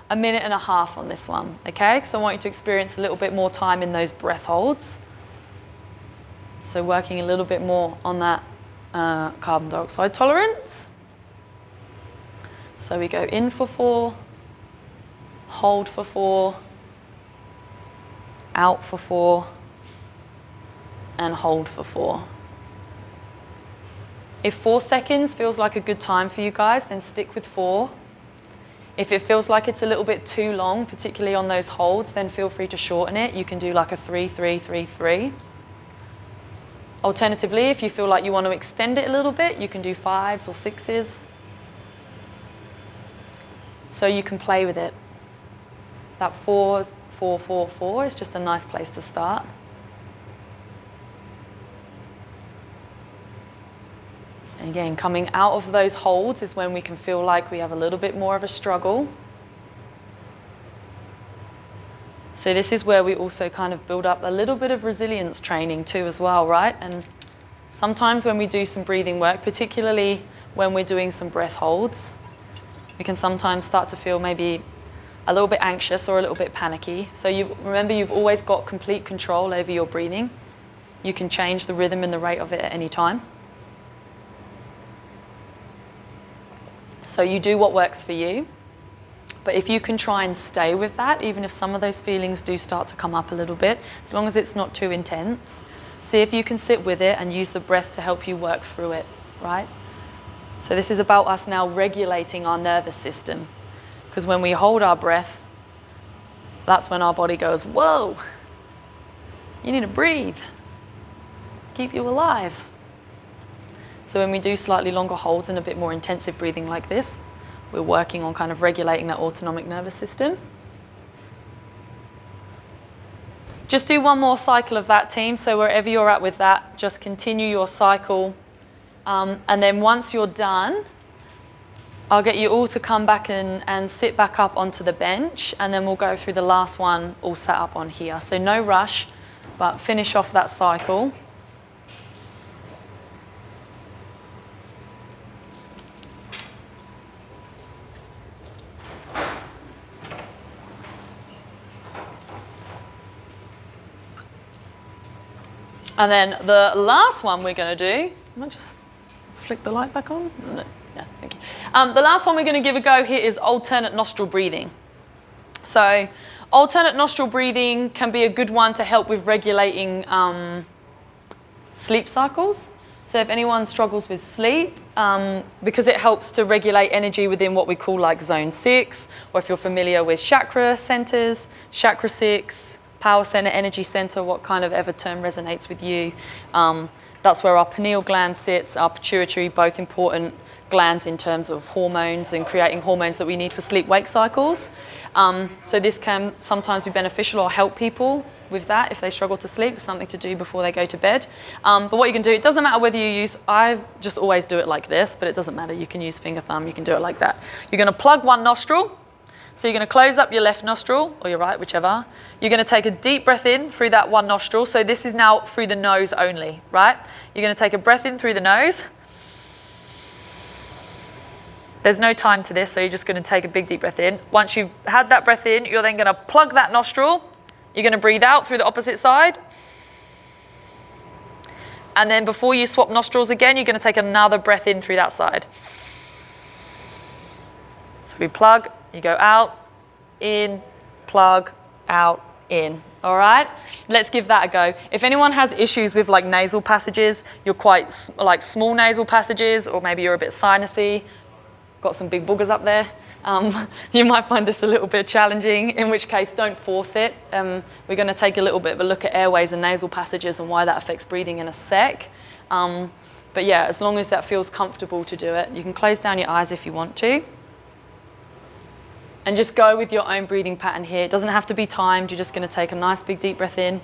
a minute and a half on this one, okay? So I want you to experience a little bit more time in those breath holds. So working a little bit more on that carbon dioxide tolerance. So we go in for 4, hold for 4, out for 4, and hold for 4. If 4 seconds feels like a good time for you guys, then stick with 4. If it feels like it's a little bit too long, particularly on those holds, then feel free to shorten it. You can do like a 3, 3, 3, 3. Alternatively, if you feel like you want to extend it a little bit, you can do 5s or 6s. So you can play with it. That 4, 4, 4, 4 is just a nice place to start. And again, coming out of those holds is when we can feel like we have a little bit more of a struggle. So this is where we also kind of build up a little bit of resilience training too as well, right? And sometimes when we do some breathing work, particularly when we're doing some breath holds, we can sometimes start to feel maybe a little bit anxious or a little bit panicky. So remember, you've always got complete control over your breathing. You can change the rhythm and the rate of it at any time. So you do what works for you. But if you can try and stay with that, even if some of those feelings do start to come up a little bit, as long as it's not too intense, see if you can sit with it and use the breath to help you work through it, right? So this is about us now regulating our nervous system. Because when we hold our breath, that's when our body goes, whoa, you need to breathe, keep you alive. So when we do slightly longer holds and a bit more intensive breathing like this, we're working on kind of regulating that autonomic nervous system. Just do one more cycle of that, team. So wherever you're at with that, just continue your cycle. And then once you're done, I'll get you all to come back and sit back up onto the bench, and then we'll go through the last one all set up on here. So no rush, but finish off that cycle. And then the last one we're going to do, I might just flick the light back on. No, yeah, thank you. The last one we're going to give a go here is alternate nostril breathing. So alternate nostril breathing can be a good one to help with regulating sleep cycles. So if anyone struggles with sleep, because it helps to regulate energy within what we call like zone 6, or if you're familiar with chakra centers, chakra 6, power center, energy center, what kind of ever term resonates with you. That's where our pineal gland sits, our pituitary, both important glands in terms of hormones and creating hormones that we need for sleep-wake cycles. So this can sometimes be beneficial or help people with that if they struggle to sleep. It's something to do before they go to bed. But what you can do, it doesn't matter whether you use, I just always do it like this, but it doesn't matter. You can use finger, thumb, you can do it like that. You're going to plug one nostril. So you're going to close up your left nostril, or your right, whichever. You're going to take a deep breath in through that one nostril. So this is now through the nose only, right? You're going to take a breath in through the nose. There's no time to this, so you're just going to take a big deep breath in. Once you've had that breath in, you're then going to plug that nostril. You're going to breathe out through the opposite side. And then before you swap nostrils again, you're going to take another breath in through that side. So we plug. You go out, in, plug, out, in. All right? Let's give that a go. If anyone has issues with like nasal passages, you're quite like small nasal passages, or maybe you're a bit sinusy, got some big boogers up there, you might find this a little bit challenging, in which case don't force it. We're going to take a little bit of a look at airways and nasal passages and why that affects breathing in a sec. But yeah, as long as that feels comfortable to do it, you can close down your eyes if you want to. And just go with your own breathing pattern here. It doesn't have to be timed. You're just going to take a nice big deep breath in.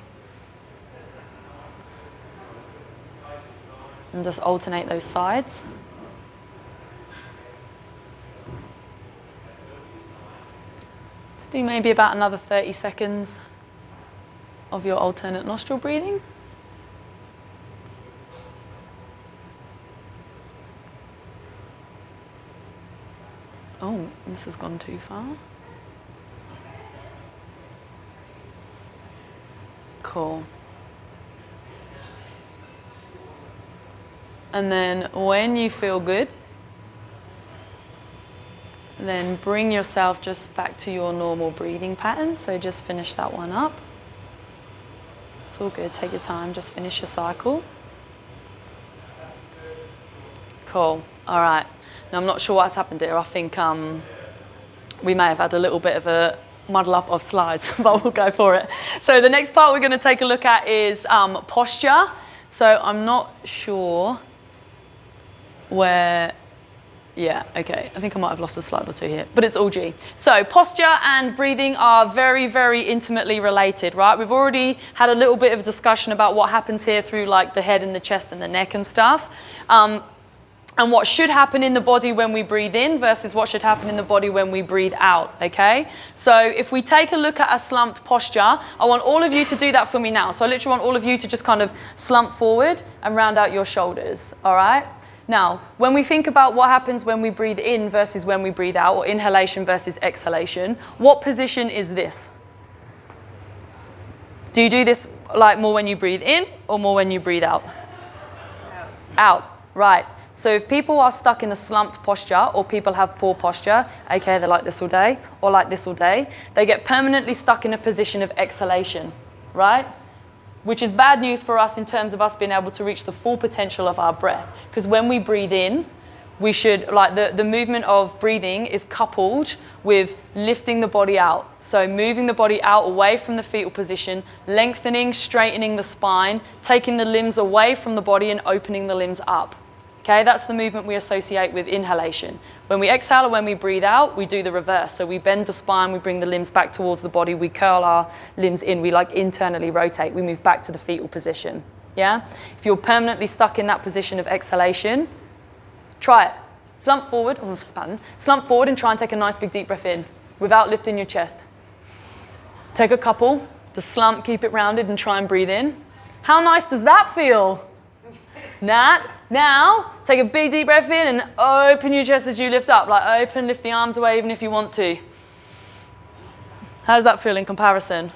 And just alternate those sides. Let's do maybe about another 30 seconds of your alternate nostril breathing. Oh, this has gone too far. Cool. And then when you feel good, then bring yourself just back to your normal breathing pattern. So just finish that one up. It's all good, take your time, just finish your cycle. Cool, all right. Now, I'm not sure what's happened here. I think we may have had a little bit of a muddle up of slides, but we'll go for it. So the next part we're going to take a look at is posture. So I'm not sure where, yeah, okay. I think I might have lost a slide or two here, but it's all G. So posture and breathing are very, very intimately related, right? We've already had a little bit of a discussion about what happens here through like the head and the chest and the neck and stuff. And what should happen in the body when we breathe in versus what should happen in the body when we breathe out, okay? So if we take a look at a slumped posture, I want all of you to do that for me now. So I literally want all of you to just kind of slump forward and round out your shoulders, all right? Now, when we think about what happens when we breathe in versus when we breathe out, or inhalation versus exhalation, what position is this? Do you do this Like more when you breathe in or more when you breathe out? Out, right. So if people are stuck in a slumped posture or people have poor posture, aka they're like this all day or like this all day, they get permanently stuck in a position of exhalation, right? Which is bad news for us in terms of us being able to reach the full potential of our breath. Because when we breathe in, we should, like the movement of breathing is coupled with lifting the body out. So moving the body out away from the fetal position, lengthening, straightening the spine, taking the limbs away from the body and opening the limbs up. Okay, that's the movement we associate with inhalation. When we exhale or when we breathe out, we do the reverse. So we bend the spine, we bring the limbs back towards the body, we curl our limbs in, we like internally rotate, we move back to the fetal position. Yeah? If you're permanently stuck in that position of exhalation, try it. Slump forward, slump forward and try and take a nice big deep breath in without lifting your chest. Take a couple, just slump, keep it rounded and try and breathe in. How nice does that feel? Now, take a big deep breath in and open your chest as you lift up. Like open, lift the arms away even if you want to. How does that feel in comparison?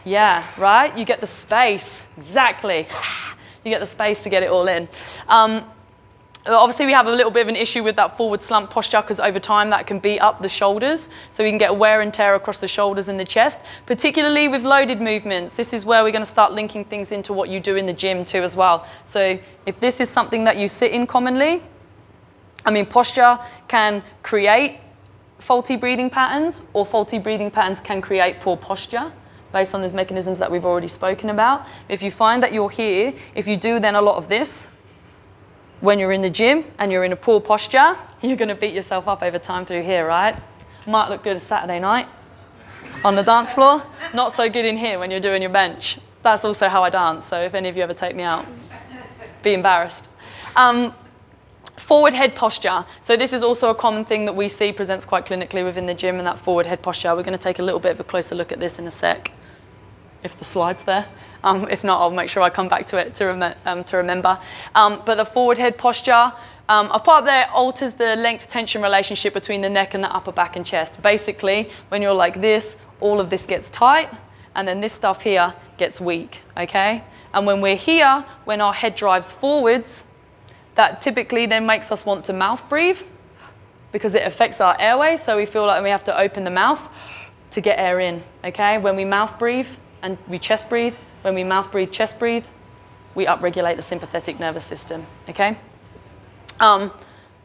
Yeah, right? You get the space, exactly. You get the space to get it all in. Obviously, we have a little bit of an issue with that forward slump posture because over time that can beat up the shoulders. So we can get wear and tear across the shoulders and the chest, particularly with loaded movements. This is where we're going to start linking things into what you do in the gym too as well. So if this is something that you sit in commonly, posture can create faulty breathing patterns or faulty breathing patterns can create poor posture based on those mechanisms that we've already spoken about. If you find that you're here, if you do then a lot of this, when you're in the gym and you're in a poor posture, you're going to beat yourself up over time through here, right? Might look good a Saturday night on the dance floor. Not so good in here when you're doing your bench. That's also how I dance, so if any of you ever take me out, be embarrassed. Forward head posture. So this is also a common thing that we see presents quite clinically within the gym, and that forward head posture. We're going to take a little bit of a closer look at this in a sec, if the slide's there. If not, I'll make sure I come back to it to remember. But the forward head posture, a part there alters the length tension relationship between the neck and the upper back and chest. Basically, when you're like this, all of this gets tight, and then this stuff here gets weak, okay? And when we're here, when our head drives forwards, that typically then makes us want to mouth breathe because it affects our airway, so we feel like we have to open the mouth to get air in, okay? When we mouth breathe, and we chest breathe. When we mouth breathe, chest breathe, we upregulate the sympathetic nervous system, okay?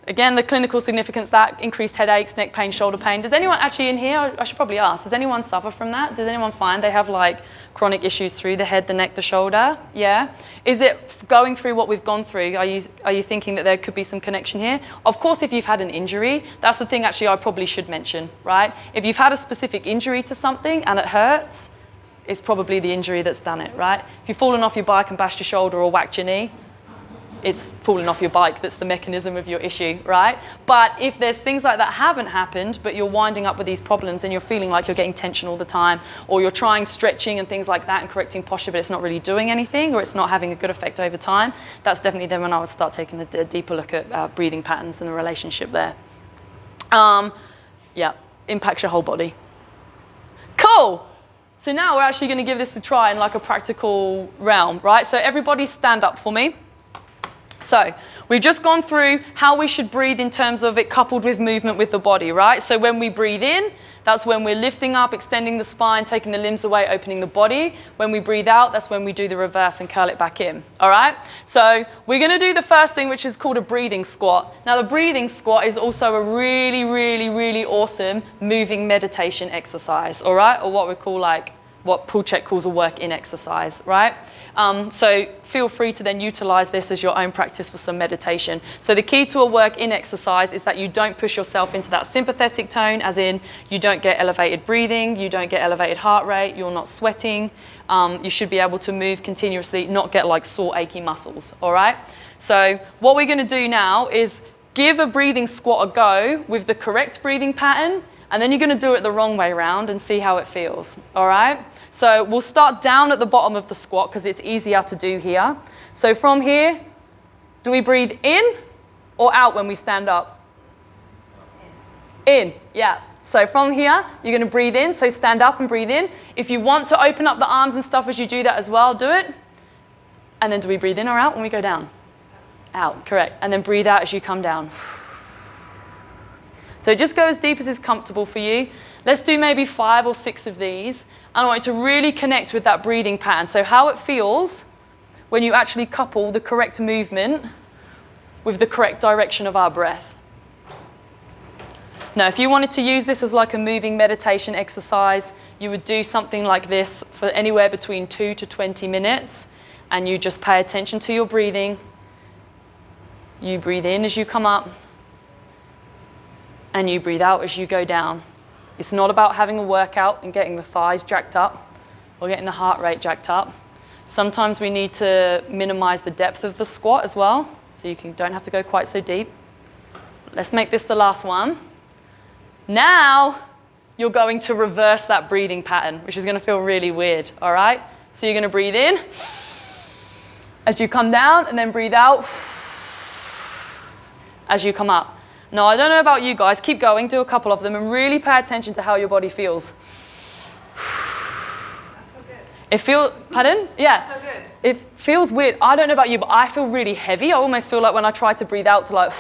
Again, the clinical significance, that increased headaches, neck pain, shoulder pain. Does anyone actually in here, I should probably ask, does anyone suffer from that? Does anyone find they have like chronic issues through the head, the neck, the shoulder? Yeah? Is it going through what we've gone through? Are you thinking that there could be some connection here? Of course, if you've had an injury, that's the thing actually I probably should mention, right? If you've had a specific injury to something and it hurts, it's probably the injury that's done it, right? If you've fallen off your bike and bashed your shoulder or whacked your knee, it's falling off your bike that's the mechanism of your issue, right? But if there's things like that haven't happened, but you're winding up with these problems and you're feeling like you're getting tension all the time, or you're trying stretching and things like that and correcting posture, but it's not really doing anything, or it's not having a good effect over time, that's definitely then when I would start taking a deeper look at breathing patterns and the relationship there. Yeah, impacts your whole body. Cool. So now we're actually going to give this a try in like a practical realm, right? So everybody stand up for me. So we've just gone through how we should breathe in terms of it coupled with movement with the body, right? So when we breathe in, that's when we're lifting up, extending the spine, taking the limbs away, opening the body. When we breathe out, that's when we do the reverse and curl it back in, all right? So we're going to do the first thing, which is called a breathing squat. Now, the breathing squat is also a really, really, really awesome moving meditation exercise, all right? Or what we call like, what Paul Chek calls a work-in exercise, right? So feel free to then utilize this as your own practice for some meditation. So the key to a work-in exercise is that you don't push yourself into that sympathetic tone, as in you don't get elevated breathing, you don't get elevated heart rate, you're not sweating. You should be able to move continuously, not get like sore, achy muscles, all right? So what we're gonna do now is give a breathing squat a go with the correct breathing pattern, and then you're going to do it the wrong way around and see how it feels, all right? So we'll start down at the bottom of the squat because it's easier to do here. So from here, do we breathe in or out when we stand up? In, yeah. So from here, you're going to breathe in. So stand up and breathe in. If you want to open up the arms and stuff as you do that as well, do it. And then do we breathe in or out when we go down? Out, correct. And then breathe out as you come down. So just go as deep as is comfortable for you. Let's do maybe 5 or 6 of these. And I want you to really connect with that breathing pattern. So how it feels when you actually couple the correct movement with the correct direction of our breath. Now, if you wanted to use this as like a moving meditation exercise, you would do something like this for anywhere between 2 to 20 minutes, and you just pay attention to your breathing. You breathe in as you come up, and you breathe out as you go down. It's not about having a workout and getting the thighs jacked up or getting the heart rate jacked up. Sometimes we need to minimize the depth of the squat as well, so you don't have to go quite so deep. Let's make this the last one. Now, you're going to reverse that breathing pattern, which is going to feel really weird, all right? So you're going to breathe in as you come down, and then breathe out as you come up. Now, I don't know about you guys. Keep going, do a couple of them, and really pay attention to how your body feels. That's so good. It feels, pardon? Yeah. That's so good. It feels weird. I don't know about you, but I feel really heavy. I almost feel like when I try to breathe out to like,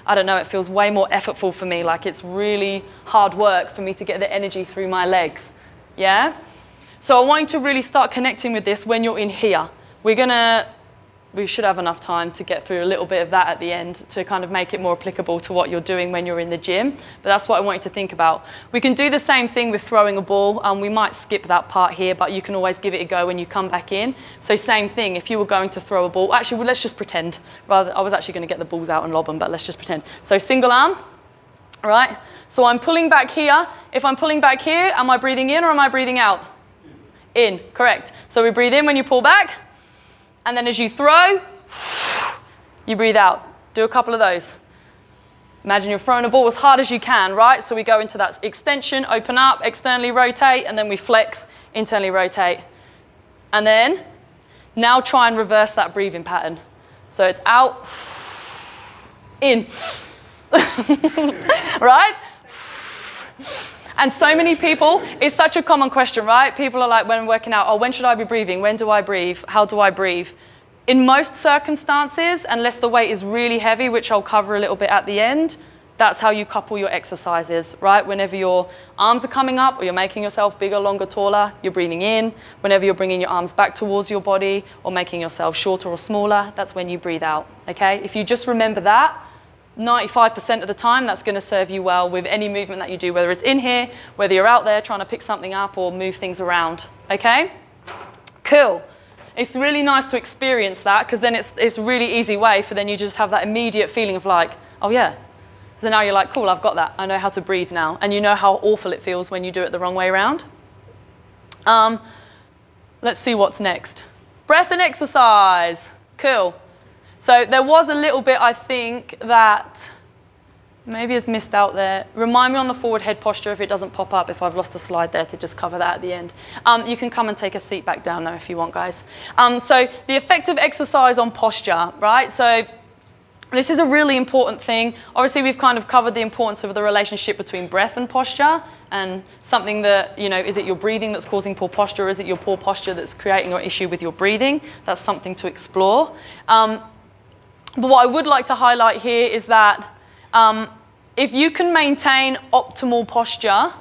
I don't know, it feels way more effortful for me. Like it's really hard work for me to get the energy through my legs. Yeah? So I want you to really start connecting with this when you're in here. We should have enough time to get through a little bit of that at the end to kind of make it more applicable to what you're doing when you're in the gym. But that's what I want you to think about. We can do the same thing with throwing a ball, and we might skip that part here, but you can always give it a go when you come back in. So same thing, if you were going to throw a ball, actually, well, let's just pretend. I was actually going to get the balls out and lob them, but let's just pretend. So single arm, all right? So I'm pulling back here. If I'm pulling back here, am I breathing in or am I breathing out? In, correct. So we breathe in when you pull back. And then as you throw, you breathe out. Do a couple of those. Imagine you're throwing a ball as hard as you can, right? So we go into that extension, open up, externally rotate, and then we flex, internally rotate. And then, now try and reverse that breathing pattern. So it's out, in, right? And so many people, it's such a common question, right? People are like, when working out, oh, when should I be breathing? When do I breathe? How do I breathe? In most circumstances, unless the weight is really heavy, which I'll cover a little bit at the end, that's how you couple your exercises, right? Whenever your arms are coming up or you're making yourself bigger, longer, taller, you're breathing in. Whenever you're bringing your arms back towards your body or making yourself shorter or smaller, that's when you breathe out, okay? If you just remember that, 95% of the time, that's going to serve you well with any movement that you do, whether it's in here, whether you're out there trying to pick something up or move things around, okay? Cool. It's really nice to experience that because then it's a really easy way for then you just have that immediate feeling of like, oh yeah. So now you're like, cool, I've got that. I know how to breathe now. And you know how awful it feels when you do it the wrong way around. Let's see what's next. Breath and exercise. Cool. So there was a little bit, I think, that maybe is missed out there. Remind me on the forward head posture if it doesn't pop up, if I've lost a slide there to just cover that at the end. You can come and take a seat back down now if you want, guys. So the effective exercise on posture, right? So this is a really important thing. Obviously, we've kind of covered the importance of the relationship between breath and posture and something that, you know, is it your breathing that's causing poor posture or is it your poor posture that's creating an issue with your breathing? That's something to explore. But what I would like to highlight here is that if you can maintain optimal posture,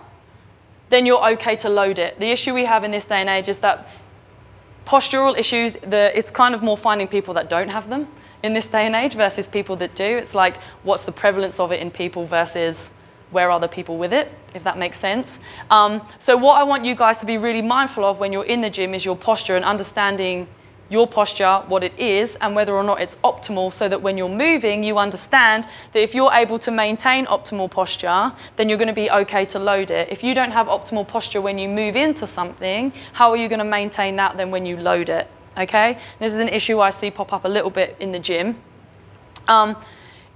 then you're okay to load it. The issue we have in this day and age is that postural issues, it's kind of more finding people that don't have them in this day and age versus people that do. It's like, what's the prevalence of it in people versus where are the people with it, if that makes sense. So what I want you guys to be really mindful of when you're in the gym is your posture and understanding your posture, what it is, and whether or not it's optimal so that when you're moving, you understand that if you're able to maintain optimal posture, then you're going to be okay to load it. If you don't have optimal posture when you move into something, how are you going to maintain that then when you load it? Okay? This is an issue I see pop up a little bit in the gym.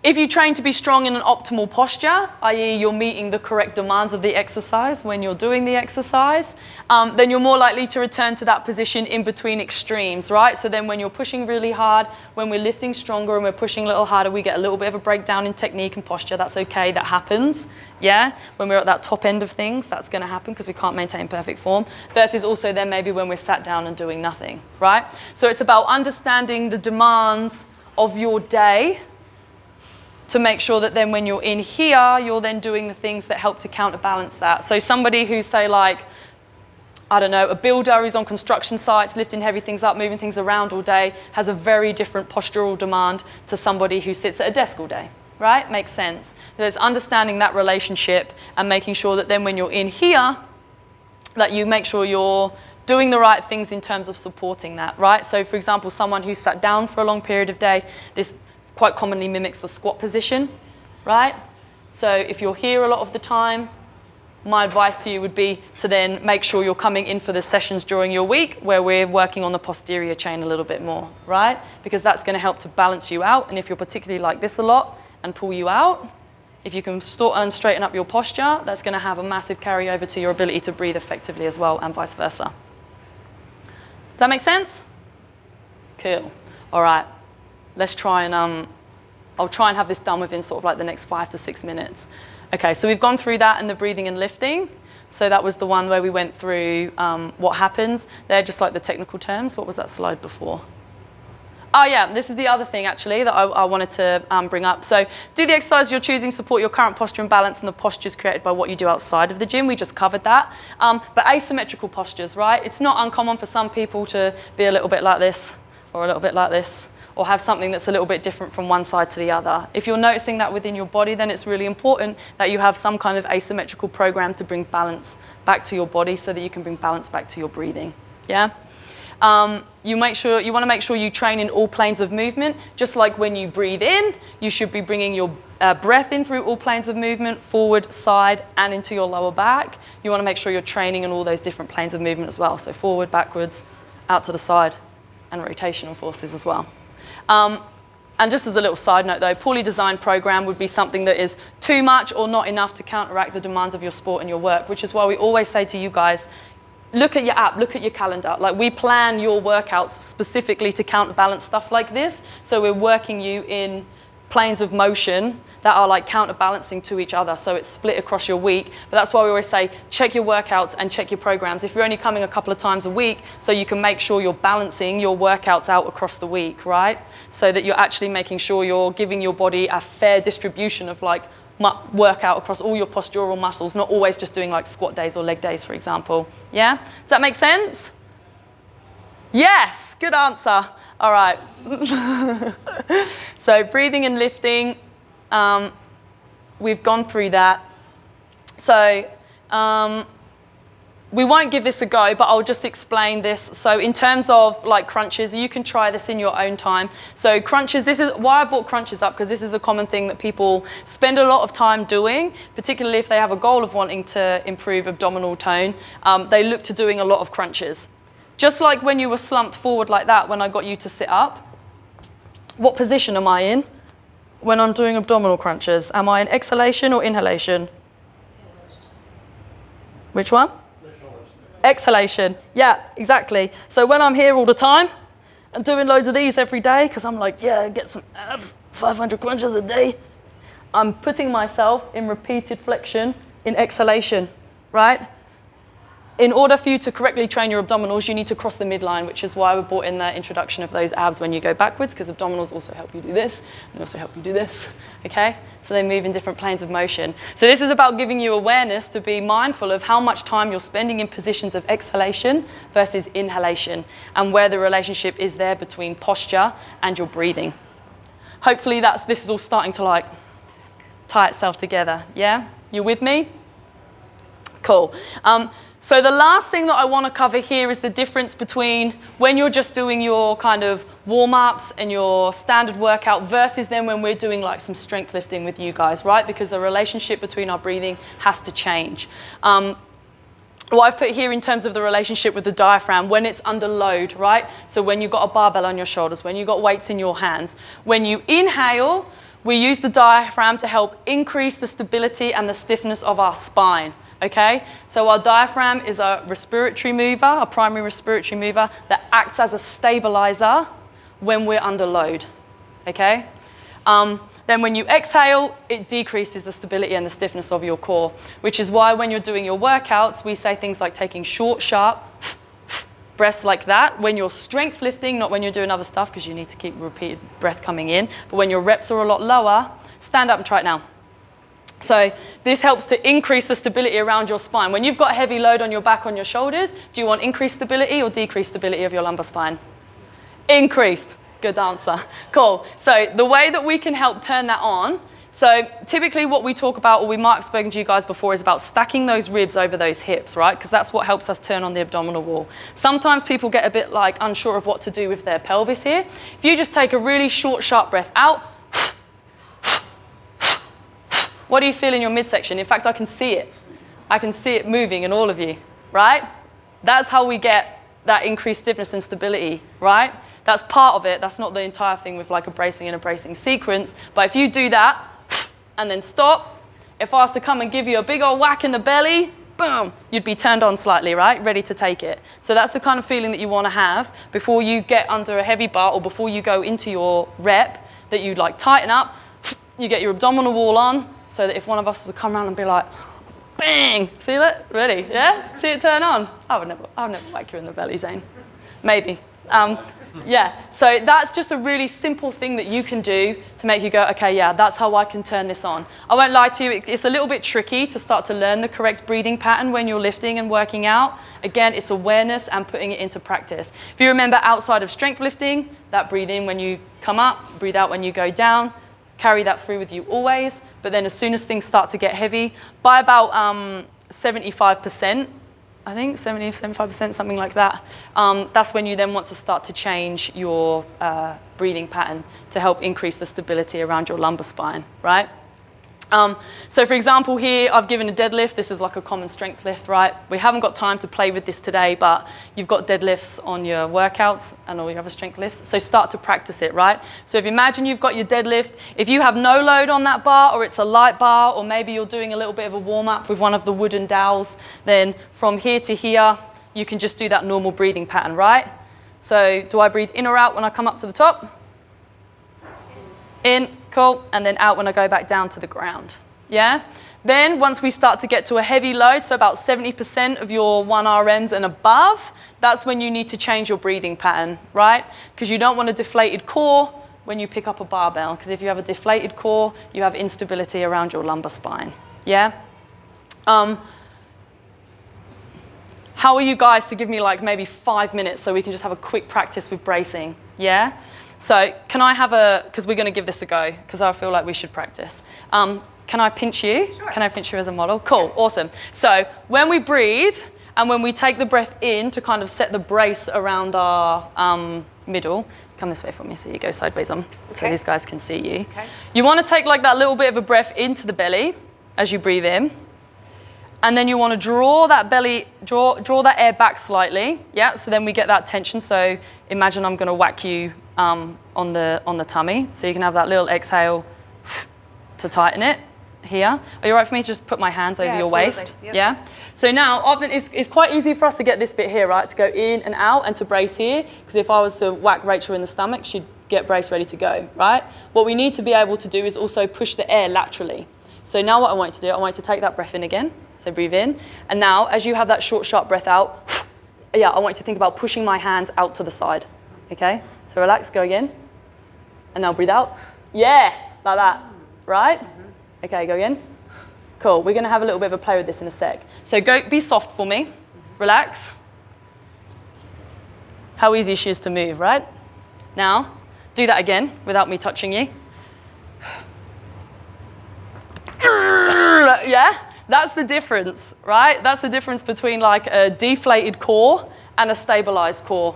If you train to be strong in an optimal posture, i.e. you're meeting the correct demands of the exercise when you're doing the exercise, then you're more likely to return to that position in between extremes, right? So then when you're pushing really hard, when we're lifting stronger and we're pushing a little harder, we get a little bit of a breakdown in technique and posture. That's okay, that happens, yeah? When we're at that top end of things, that's gonna happen because we can't maintain perfect form. Versus also then maybe when we're sat down and doing nothing, right? So it's about understanding the demands of your day to make sure that then when you're in here, you're then doing the things that help to counterbalance that. So somebody who's, say, like, I don't know, a builder who's on construction sites, lifting heavy things up, moving things around all day, has a very different postural demand to somebody who sits at a desk all day, right? Makes sense. So it's understanding that relationship and making sure that then when you're in here, that you make sure you're doing the right things in terms of supporting that, right? So for example, someone who's sat down for a long period of day, this quite commonly mimics the squat position, right? So if you're here a lot of the time, my advice to you would be to then make sure you're coming in for the sessions during your week where we're working on the posterior chain a little bit more, right? Because that's going to help to balance you out. And if you're particularly like this a lot and pull you out, if you can and straighten up your posture, that's going to have a massive carryover to your ability to breathe effectively as well, and vice versa. Does that make sense? Cool. All right. Let's try and, I'll try and have this done within sort of like the next 5 to 6 minutes. Okay, so we've gone through that and the breathing and lifting. So that was the one where we went through what happens. They're just like the technical terms. What was that slide before? Oh yeah, this is the other thing actually that I wanted to bring up. So do the exercise you're choosing support your current posture and balance, and the postures created by what you do outside of the gym. We just covered that. But asymmetrical postures, right? It's not uncommon for some people to be a little bit like this or a little bit like this, or have something that's a little bit different from one side to the other. If you're noticing that within your body, then it's really important that you have some kind of asymmetrical program to bring balance back to your body so that you can bring balance back to your breathing, yeah? You want to make sure you train in all planes of movement. Just like when you breathe in, you should be bringing your breath in through all planes of movement, forward, side, and into your lower back. You want to make sure you're training in all those different planes of movement as well. So forward, backwards, out to the side, and rotational forces as well. And just as a little side note though, poorly designed program would be something that is too much or not enough to counteract the demands of your sport and your work, which is why we always say to you guys, look at your app, look at your calendar. Like, we plan your workouts specifically to counterbalance stuff like this. So we're working you in planes of motion that are like counterbalancing to each other. So it's split across your week. But that's why we always say, check your workouts and check your programs. If you're only coming a couple of times a week, so you can make sure you're balancing your workouts out across the week, right? So that you're actually making sure you're giving your body a fair distribution of like workout across all your postural muscles, not always just doing like squat days or leg days, for example. Yeah? Does that make sense? Yes, good answer. All right. So breathing and lifting, we've gone through that. So we won't give this a go, but I'll just explain this. So in terms of like crunches, you can try this in your own time. So crunches, this is why I brought crunches up, because this is a common thing that people spend a lot of time doing, particularly if they have a goal of wanting to improve abdominal tone. They look to doing a lot of crunches. Just like when you were slumped forward like that when I got you to sit up, what position am I in when I'm doing abdominal crunches? Am I in exhalation or inhalation? Which one? Exhalation. Yeah, exactly. So when I'm here all the time and doing loads of these every day, because I'm like, yeah, get some abs, 500 crunches a day, I'm putting myself in repeated flexion in exhalation, right? In order for you to correctly train your abdominals, you need to cross the midline, which is why we brought in the introduction of those abs when you go backwards, because abdominals also help you do this, and also help you do this, okay? So they move in different planes of motion. So this is about giving you awareness to be mindful of how much time you're spending in positions of exhalation versus inhalation, and where the relationship is there between posture and your breathing. Hopefully this is all starting to like tie itself together, yeah? You with me? Cool. So the last thing that I want to cover here is the difference between when you're just doing your kind of warm-ups and your standard workout versus then when we're doing like some strength lifting with you guys, right? Because the relationship between our breathing has to change. What I've put here in terms of the relationship with the diaphragm, when it's under load, right? So when you've got a barbell on your shoulders, when you've got weights in your hands, when you inhale, we use the diaphragm to help increase the stability and the stiffness of our spine. Okay, so our diaphragm is a respiratory mover, a primary respiratory mover that acts as a stabilizer when we're under load. Okay, then when you exhale, it decreases the stability and the stiffness of your core, which is why when you're doing your workouts, we say things like taking short, sharp breaths like that when you're strength lifting, not when you're doing other stuff, because you need to keep repeated breath coming in. But when your reps are a lot lower, stand up and try it now. So this helps to increase the stability around your spine. When you've got a heavy load on your back, on your shoulders, do you want increased stability or decreased stability of your lumbar spine? Increased. Good answer. Cool. So the way that we can help turn that on, so typically what we talk about, or we might have spoken to you guys before, is about stacking those ribs over those hips, right? Because that's what helps us turn on the abdominal wall. Sometimes people get a bit like unsure of what to do with their pelvis here. If you just take a really short, sharp breath out, what do you feel in your midsection? In fact, I can see it. I can see it moving in all of you, right? That's how we get that increased stiffness and stability, right? That's part of it. That's not the entire thing with like a bracing and a bracing sequence. But if you do that and then stop, if I was to come and give you a big old whack in the belly, boom, you'd be turned on slightly, right? Ready to take it. So that's the kind of feeling that you want to have before you get under a heavy bar or before you go into your rep, that you like tighten up, you get your abdominal wall on, so that if one of us was to come around and be like, bang, see it? Ready? Yeah? See it turn on? I would never whack you in the belly, Zane. Maybe. Yeah, so that's just a really simple thing that you can do to make you go, okay, yeah, that's how I can turn this on. I won't lie to you, it's a little bit tricky to start to learn the correct breathing pattern when you're lifting and working out. Again, it's awareness and putting it into practice. If you remember outside of strength lifting, that breathe in when you come up, breathe out when you go down, carry that through with you always. But then as soon as things start to get heavy, by about 75%, I think 70, 75%, something like that. That's when you then want to start to change your breathing pattern to help increase the stability around your lumbar spine, right? So for example here, I've given a deadlift. This is like a common strength lift, right? We haven't got time to play with this today, but you've got deadlifts on your workouts and all your other strength lifts. So start to practice it, right? So if you imagine you've got your deadlift, if you have no load on that bar, or it's a light bar, or maybe you're doing a little bit of a warm up with one of the wooden dowels, then from here to here, you can just do that normal breathing pattern, right? So do I breathe in or out when I come up to the top? In, cool, and then out when I go back down to the ground, yeah? Then once we start to get to a heavy load, so about 70% of your 1 RMs and above, that's when you need to change your breathing pattern, right? Because you don't want a deflated core when you pick up a barbell, because if you have a deflated core, you have instability around your lumbar spine, yeah? How are you guys to give me like maybe 5 minutes so we can just have a quick practice with bracing, yeah? So can I have because we're going to give this a go, because I feel like we should practice. Can I pinch you? Sure. Can I pinch you as a model? Cool, awesome. So when we breathe and when we take the breath in to kind of set the brace around our middle, come this way for me so you go sideways on, so these guys can see you. Okay. You want to take like that little bit of a breath into the belly as you breathe in. And then you want to draw that belly, draw that air back slightly, yeah? So then we get that tension. So imagine I'm going to whack you on the tummy. So you can have that little exhale to tighten it here. Are you all right for me to just put my hands over your waist? Yep. Yeah? So now it's quite easy for us to get this bit here, right? To go in and out and to brace here. Because if I was to whack Rachel in the stomach, she'd get braced ready to go, right? What we need to be able to do is also push the air laterally. So now what I want you to do, I want you to take that breath in again. So breathe in. And now, as you have that short, sharp breath out, yeah, I want you to think about pushing my hands out to the side. Okay? So relax, go again. And now breathe out. Yeah, like that. Right? Okay, go again. Cool. We're going to have a little bit of a play with this in a sec. So go, be soft for me. Relax. How easy she is to move, right? Now, do that again without me touching you. Yeah? That's the difference, right? That's the difference between like a deflated core and a stabilized core.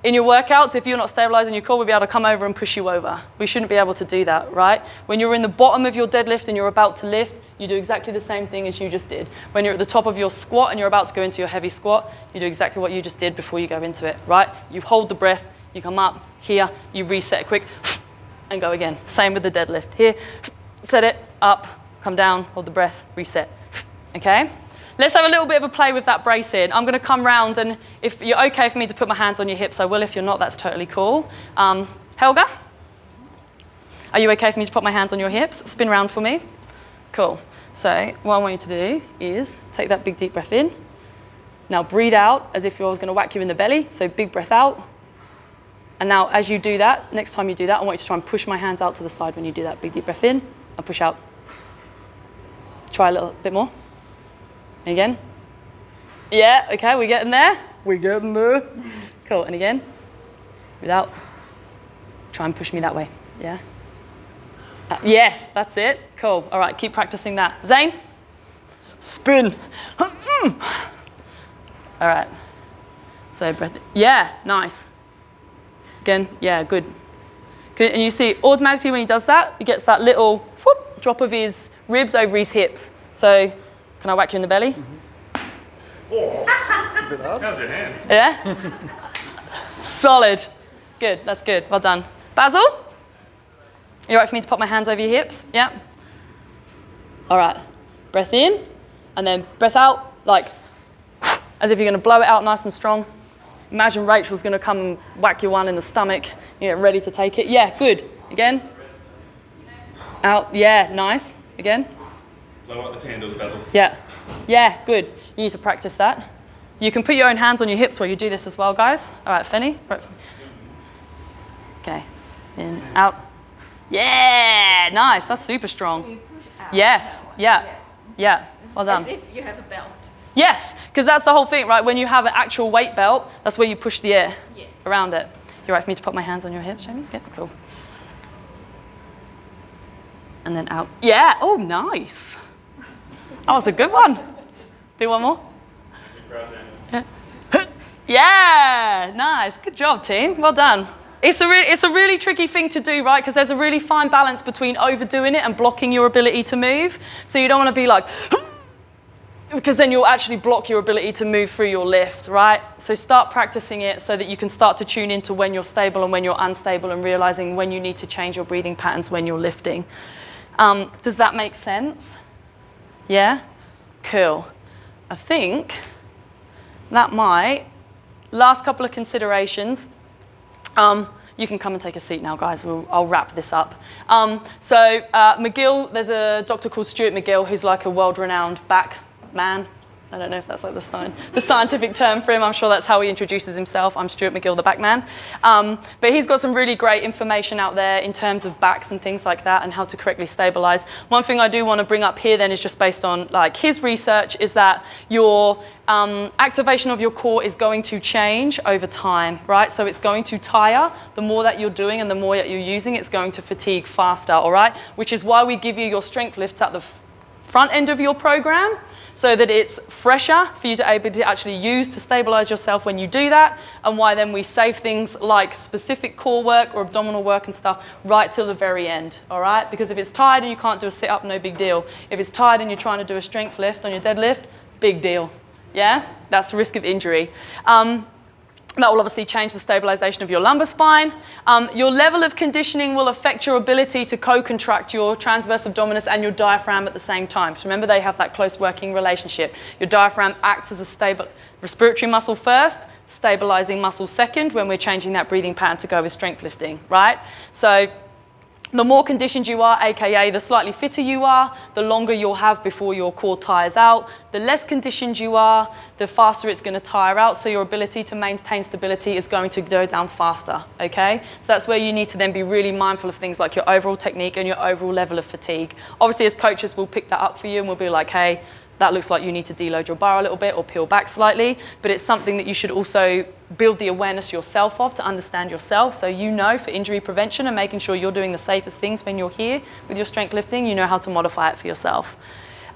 In your workouts, if you're not stabilizing your core, we'll be able to come over and push you over. We shouldn't be able to do that, right? When you're in the bottom of your deadlift and you're about to lift, you do exactly the same thing as you just did. When you're at the top of your squat and you're about to go into your heavy squat, you do exactly what you just did before you go into it, right? You hold the breath, you come up here, you reset quick, and go again. Same with the deadlift. Here, set it, up, come down, hold the breath, reset. Okay? Let's have a little bit of a play with that brace in. I'm going to come round, and if you're okay for me to put my hands on your hips, I will. If you're not, that's totally cool. Helga? Are you okay for me to put my hands on your hips? Spin round for me. Cool. So what I want you to do is take that big deep breath in. Now breathe out as if I was going to whack you in the belly. So big breath out. And now as you do that, next time you do that, I want you to try and push my hands out to the side when you do that. Big deep breath in and push out. Try a little bit more. And again. Yeah, okay, we're getting there. We're getting there. Cool, and again. Breathe out. Try and push me that way, yeah? Yes, that's it. Cool. All right, keep practicing that. Zane? Spin. All right. So breath. Yeah, nice. Again, yeah, good. Good. And you see, automatically when he does that, he gets that little whoop, drop of his ribs over his hips. So, can I whack you in the belly? Oh, how's your hand? Yeah? Solid. Good, that's good. Well done. Basil? You all right for me to pop my hands over your hips? Yeah? All right. Breath in, and then breath out, like, as if you're going to blow it out nice and strong. Imagine Rachel's going to come and whack you one in the stomach. You get ready to take it. Yeah, good. Again. Out. Yeah, nice. Again. Blow out the candles, Basil. Yeah. Yeah, good. You need to practice that. You can put your own hands on your hips while you do this as well, guys. All right, Fenny. Okay. In, out. Yeah, nice. That's super strong. Yes. Yeah. Yeah. Well done. As if you have a belt. Yes, because that's the whole thing, right? When you have an actual weight belt, that's where you push the air around it. You're right for me to put my hands on your hips, Jamie? Yeah, cool. And then out. Yeah, oh, nice. That was a good one. Do one more. Yeah. Yeah, nice. Good job, team. Well done. It's a really tricky thing to do, right? Because there's a really fine balance between overdoing it and blocking your ability to move. So you don't want to be like, because then you'll actually block your ability to move through your lift, right? So start practicing it so that you can start to tune into when you're stable and when you're unstable and realizing when you need to change your breathing patterns when you're lifting. Does that make sense? Yeah? Cool. I think that might, last couple of considerations. You can come and take a seat now, guys. I'll wrap this up. McGill, there's a doctor called Stuart McGill who's like a world-renowned back man. I don't know if that's like the scientific term for him. I'm sure that's how he introduces himself. I'm Stuart McGill, the back man. But he's got some really great information out there in terms of backs and things like that and how to correctly stabilize. One thing I do want to bring up here then is just based on like his research is that your activation of your core is going to change over time, right? So it's going to tire. The more that you're doing and the more that you're using, it's going to fatigue faster, all right? Which is why we give you your strength lifts at the front end of your program, so that it's fresher for you to able to actually use to stabilize yourself when you do that, and why then we save things like specific core work or abdominal work and stuff right till the very end, all right? Because if it's tired and you can't do a sit-up, no big deal. If it's tired and you're trying to do a strength lift on your deadlift, big deal, yeah? That's the risk of injury. That will obviously change the stabilization of your lumbar spine. Your level of conditioning will affect your ability to co-contract your transverse abdominis and your diaphragm at the same time. So remember, they have that close working relationship. Your diaphragm acts as a stable respiratory muscle first, stabilizing muscle second when we're changing that breathing pattern to go with strength lifting, right? So the more conditioned you are, aka the slightly fitter you are, the longer you'll have before your core tires out. The less conditioned you are, the faster it's going to tire out, so your ability to maintain stability is going to go down faster, okay? So that's where you need to then be really mindful of things like your overall technique and your overall level of fatigue. Obviously, as coaches, we'll pick that up for you and we'll be like, hey, that looks like you need to deload your bar a little bit or peel back slightly, but it's something that you should also build the awareness yourself of to understand yourself, so you know for injury prevention and making sure you're doing the safest things when you're here with your strength lifting, you know how to modify it for yourself.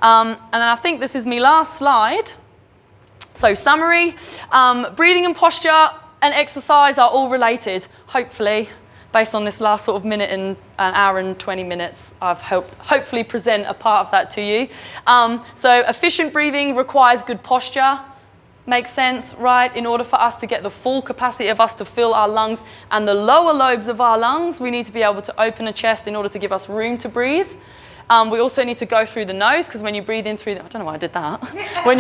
And then I think this is my last slide. So summary, breathing and posture and exercise are all related, hopefully. Based on this last sort of minute and an hour and 20 minutes, I've hopefully present a part of that to you. So efficient breathing requires good posture. Makes sense, right? In order for us to get the full capacity of us to fill our lungs and the lower lobes of our lungs, we need to be able to open a chest in order to give us room to breathe. We also need to go through the nose, because when you breathe in through I don't know why I did that. When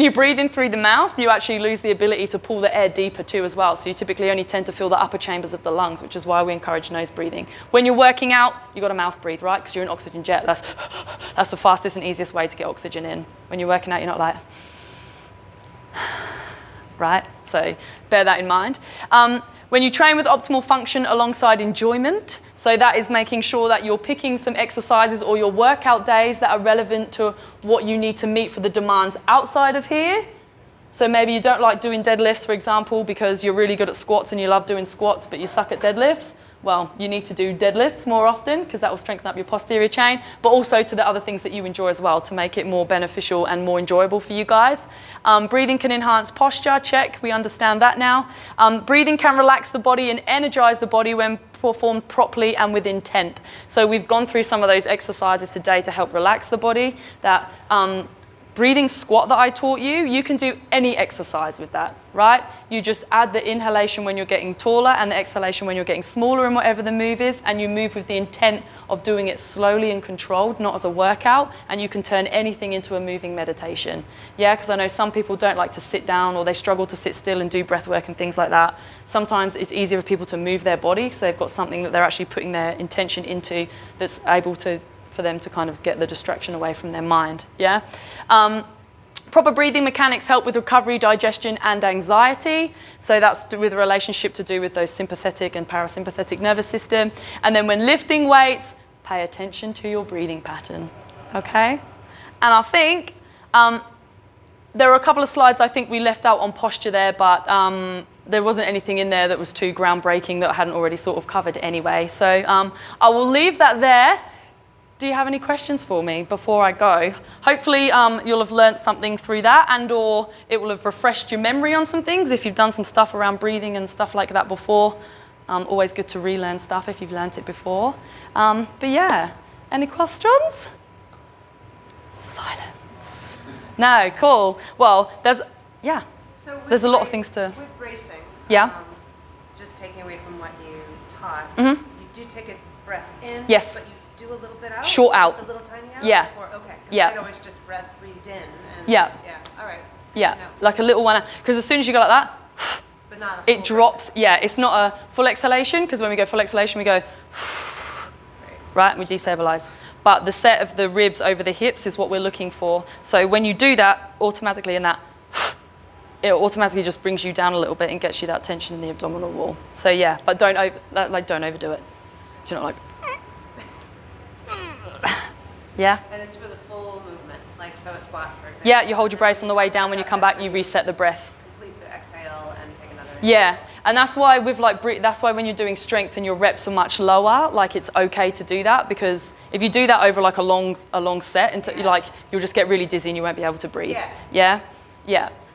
you breathe in through the mouth, you actually lose the ability to pull the air deeper too as well. So you typically only tend to fill the upper chambers of the lungs, which is why we encourage nose breathing. When you're working out, you've got to mouth breathe, right? Because you're an oxygen jet. That's the fastest and easiest way to get oxygen in. When you're working out, you're not like, right? So bear that in mind. When you train with optimal function alongside enjoyment, so that is making sure that you're picking some exercises or your workout days that are relevant to what you need to meet for the demands outside of here. So maybe you don't like doing deadlifts, for example, because you're really good at squats and you love doing squats, but you suck at deadlifts. Well, you need to do deadlifts more often because that will strengthen up your posterior chain, but also to the other things that you enjoy as well to make it more beneficial and more enjoyable for you guys. Breathing can enhance posture, check, we understand that now. Breathing can relax the body and energize the body when performed properly and with intent. So we've gone through some of those exercises today to help relax the body. That breathing squat that I taught you, you can do any exercise with that, right? You just add the inhalation when you're getting taller and the exhalation when you're getting smaller in whatever the move is, and you move with the intent of doing it slowly and controlled, not as a workout, and you can turn anything into a moving meditation. Yeah, because I know some people don't like to sit down or they struggle to sit still and do breath work and things like that. Sometimes it's easier for people to move their body, so they've got something that they're actually putting their intention into that's able to for them to kind of get the distraction away from their mind, yeah? Proper breathing mechanics help with recovery, digestion, and anxiety. So that's with a relationship to do with those sympathetic and parasympathetic nervous system. And then when lifting weights, pay attention to your breathing pattern, okay? And I think there are a couple of slides I think we left out on posture there, but there wasn't anything in there that was too groundbreaking that I hadn't already sort of covered anyway. So I will leave that there. Do you have any questions for me before I go? Hopefully you'll have learnt something through that, and or it will have refreshed your memory on some things if you've done some stuff around breathing and stuff like that before. Always good to relearn stuff if you've learnt it before. But yeah, any questions? Silence. No, cool. Well, there's a lot of things to... With bracing, yeah. Just taking away from what you taught, Mm-hmm. you do take a breath in, yes. but you do a little bit out? Short out. Just a little tiny out? Yeah. Before, okay, because yeah. I'd always just breathed in. And yeah. Yeah, all right. Yeah, like a little one, because as soon as you go like that, but not a full it drops. Breath. Yeah, it's not a full exhalation, because when we go full exhalation, we go, right, and we destabilize. But the set of the ribs over the hips is what we're looking for. So when you do that, automatically in that, it automatically just brings you down a little bit and gets you that tension in the abdominal wall. So yeah, but don't overdo it. So you're not like, yeah. And it's for the full movement, like so a squat, for example. Yeah, you hold your brace on the way down. When you come back, you reset the breath. Complete the exhale and take another. Yeah, and that's why that's why when you're doing strength and your reps are much lower, like it's okay to do that, because if you do that over like a long set, you'll just get really dizzy and you won't be able to breathe. Yeah.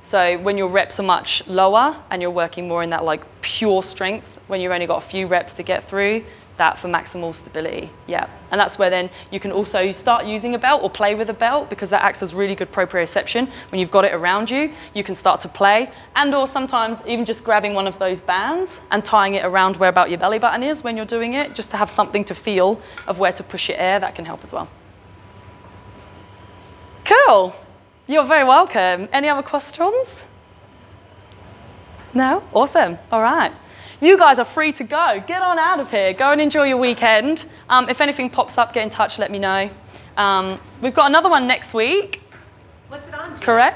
So when your reps are much lower and you're working more in that like pure strength, when you've only got a few reps to get through, that for maximal stability, yeah. And that's where then you can also start using a belt or play with a belt, because that acts as really good proprioception. When you've got it around you, you can start to play, and or sometimes even just grabbing one of those bands and tying it around where about your belly button is when you're doing it, just to have something to feel of where to push your air, that can help as well. Cool, you're very welcome. Any other questions? No? Awesome, all right. You guys are free to go. Get on out of here. Go and enjoy your weekend. If anything pops up, get in touch, let me know. We've got another one next week. What's it on to? Correct?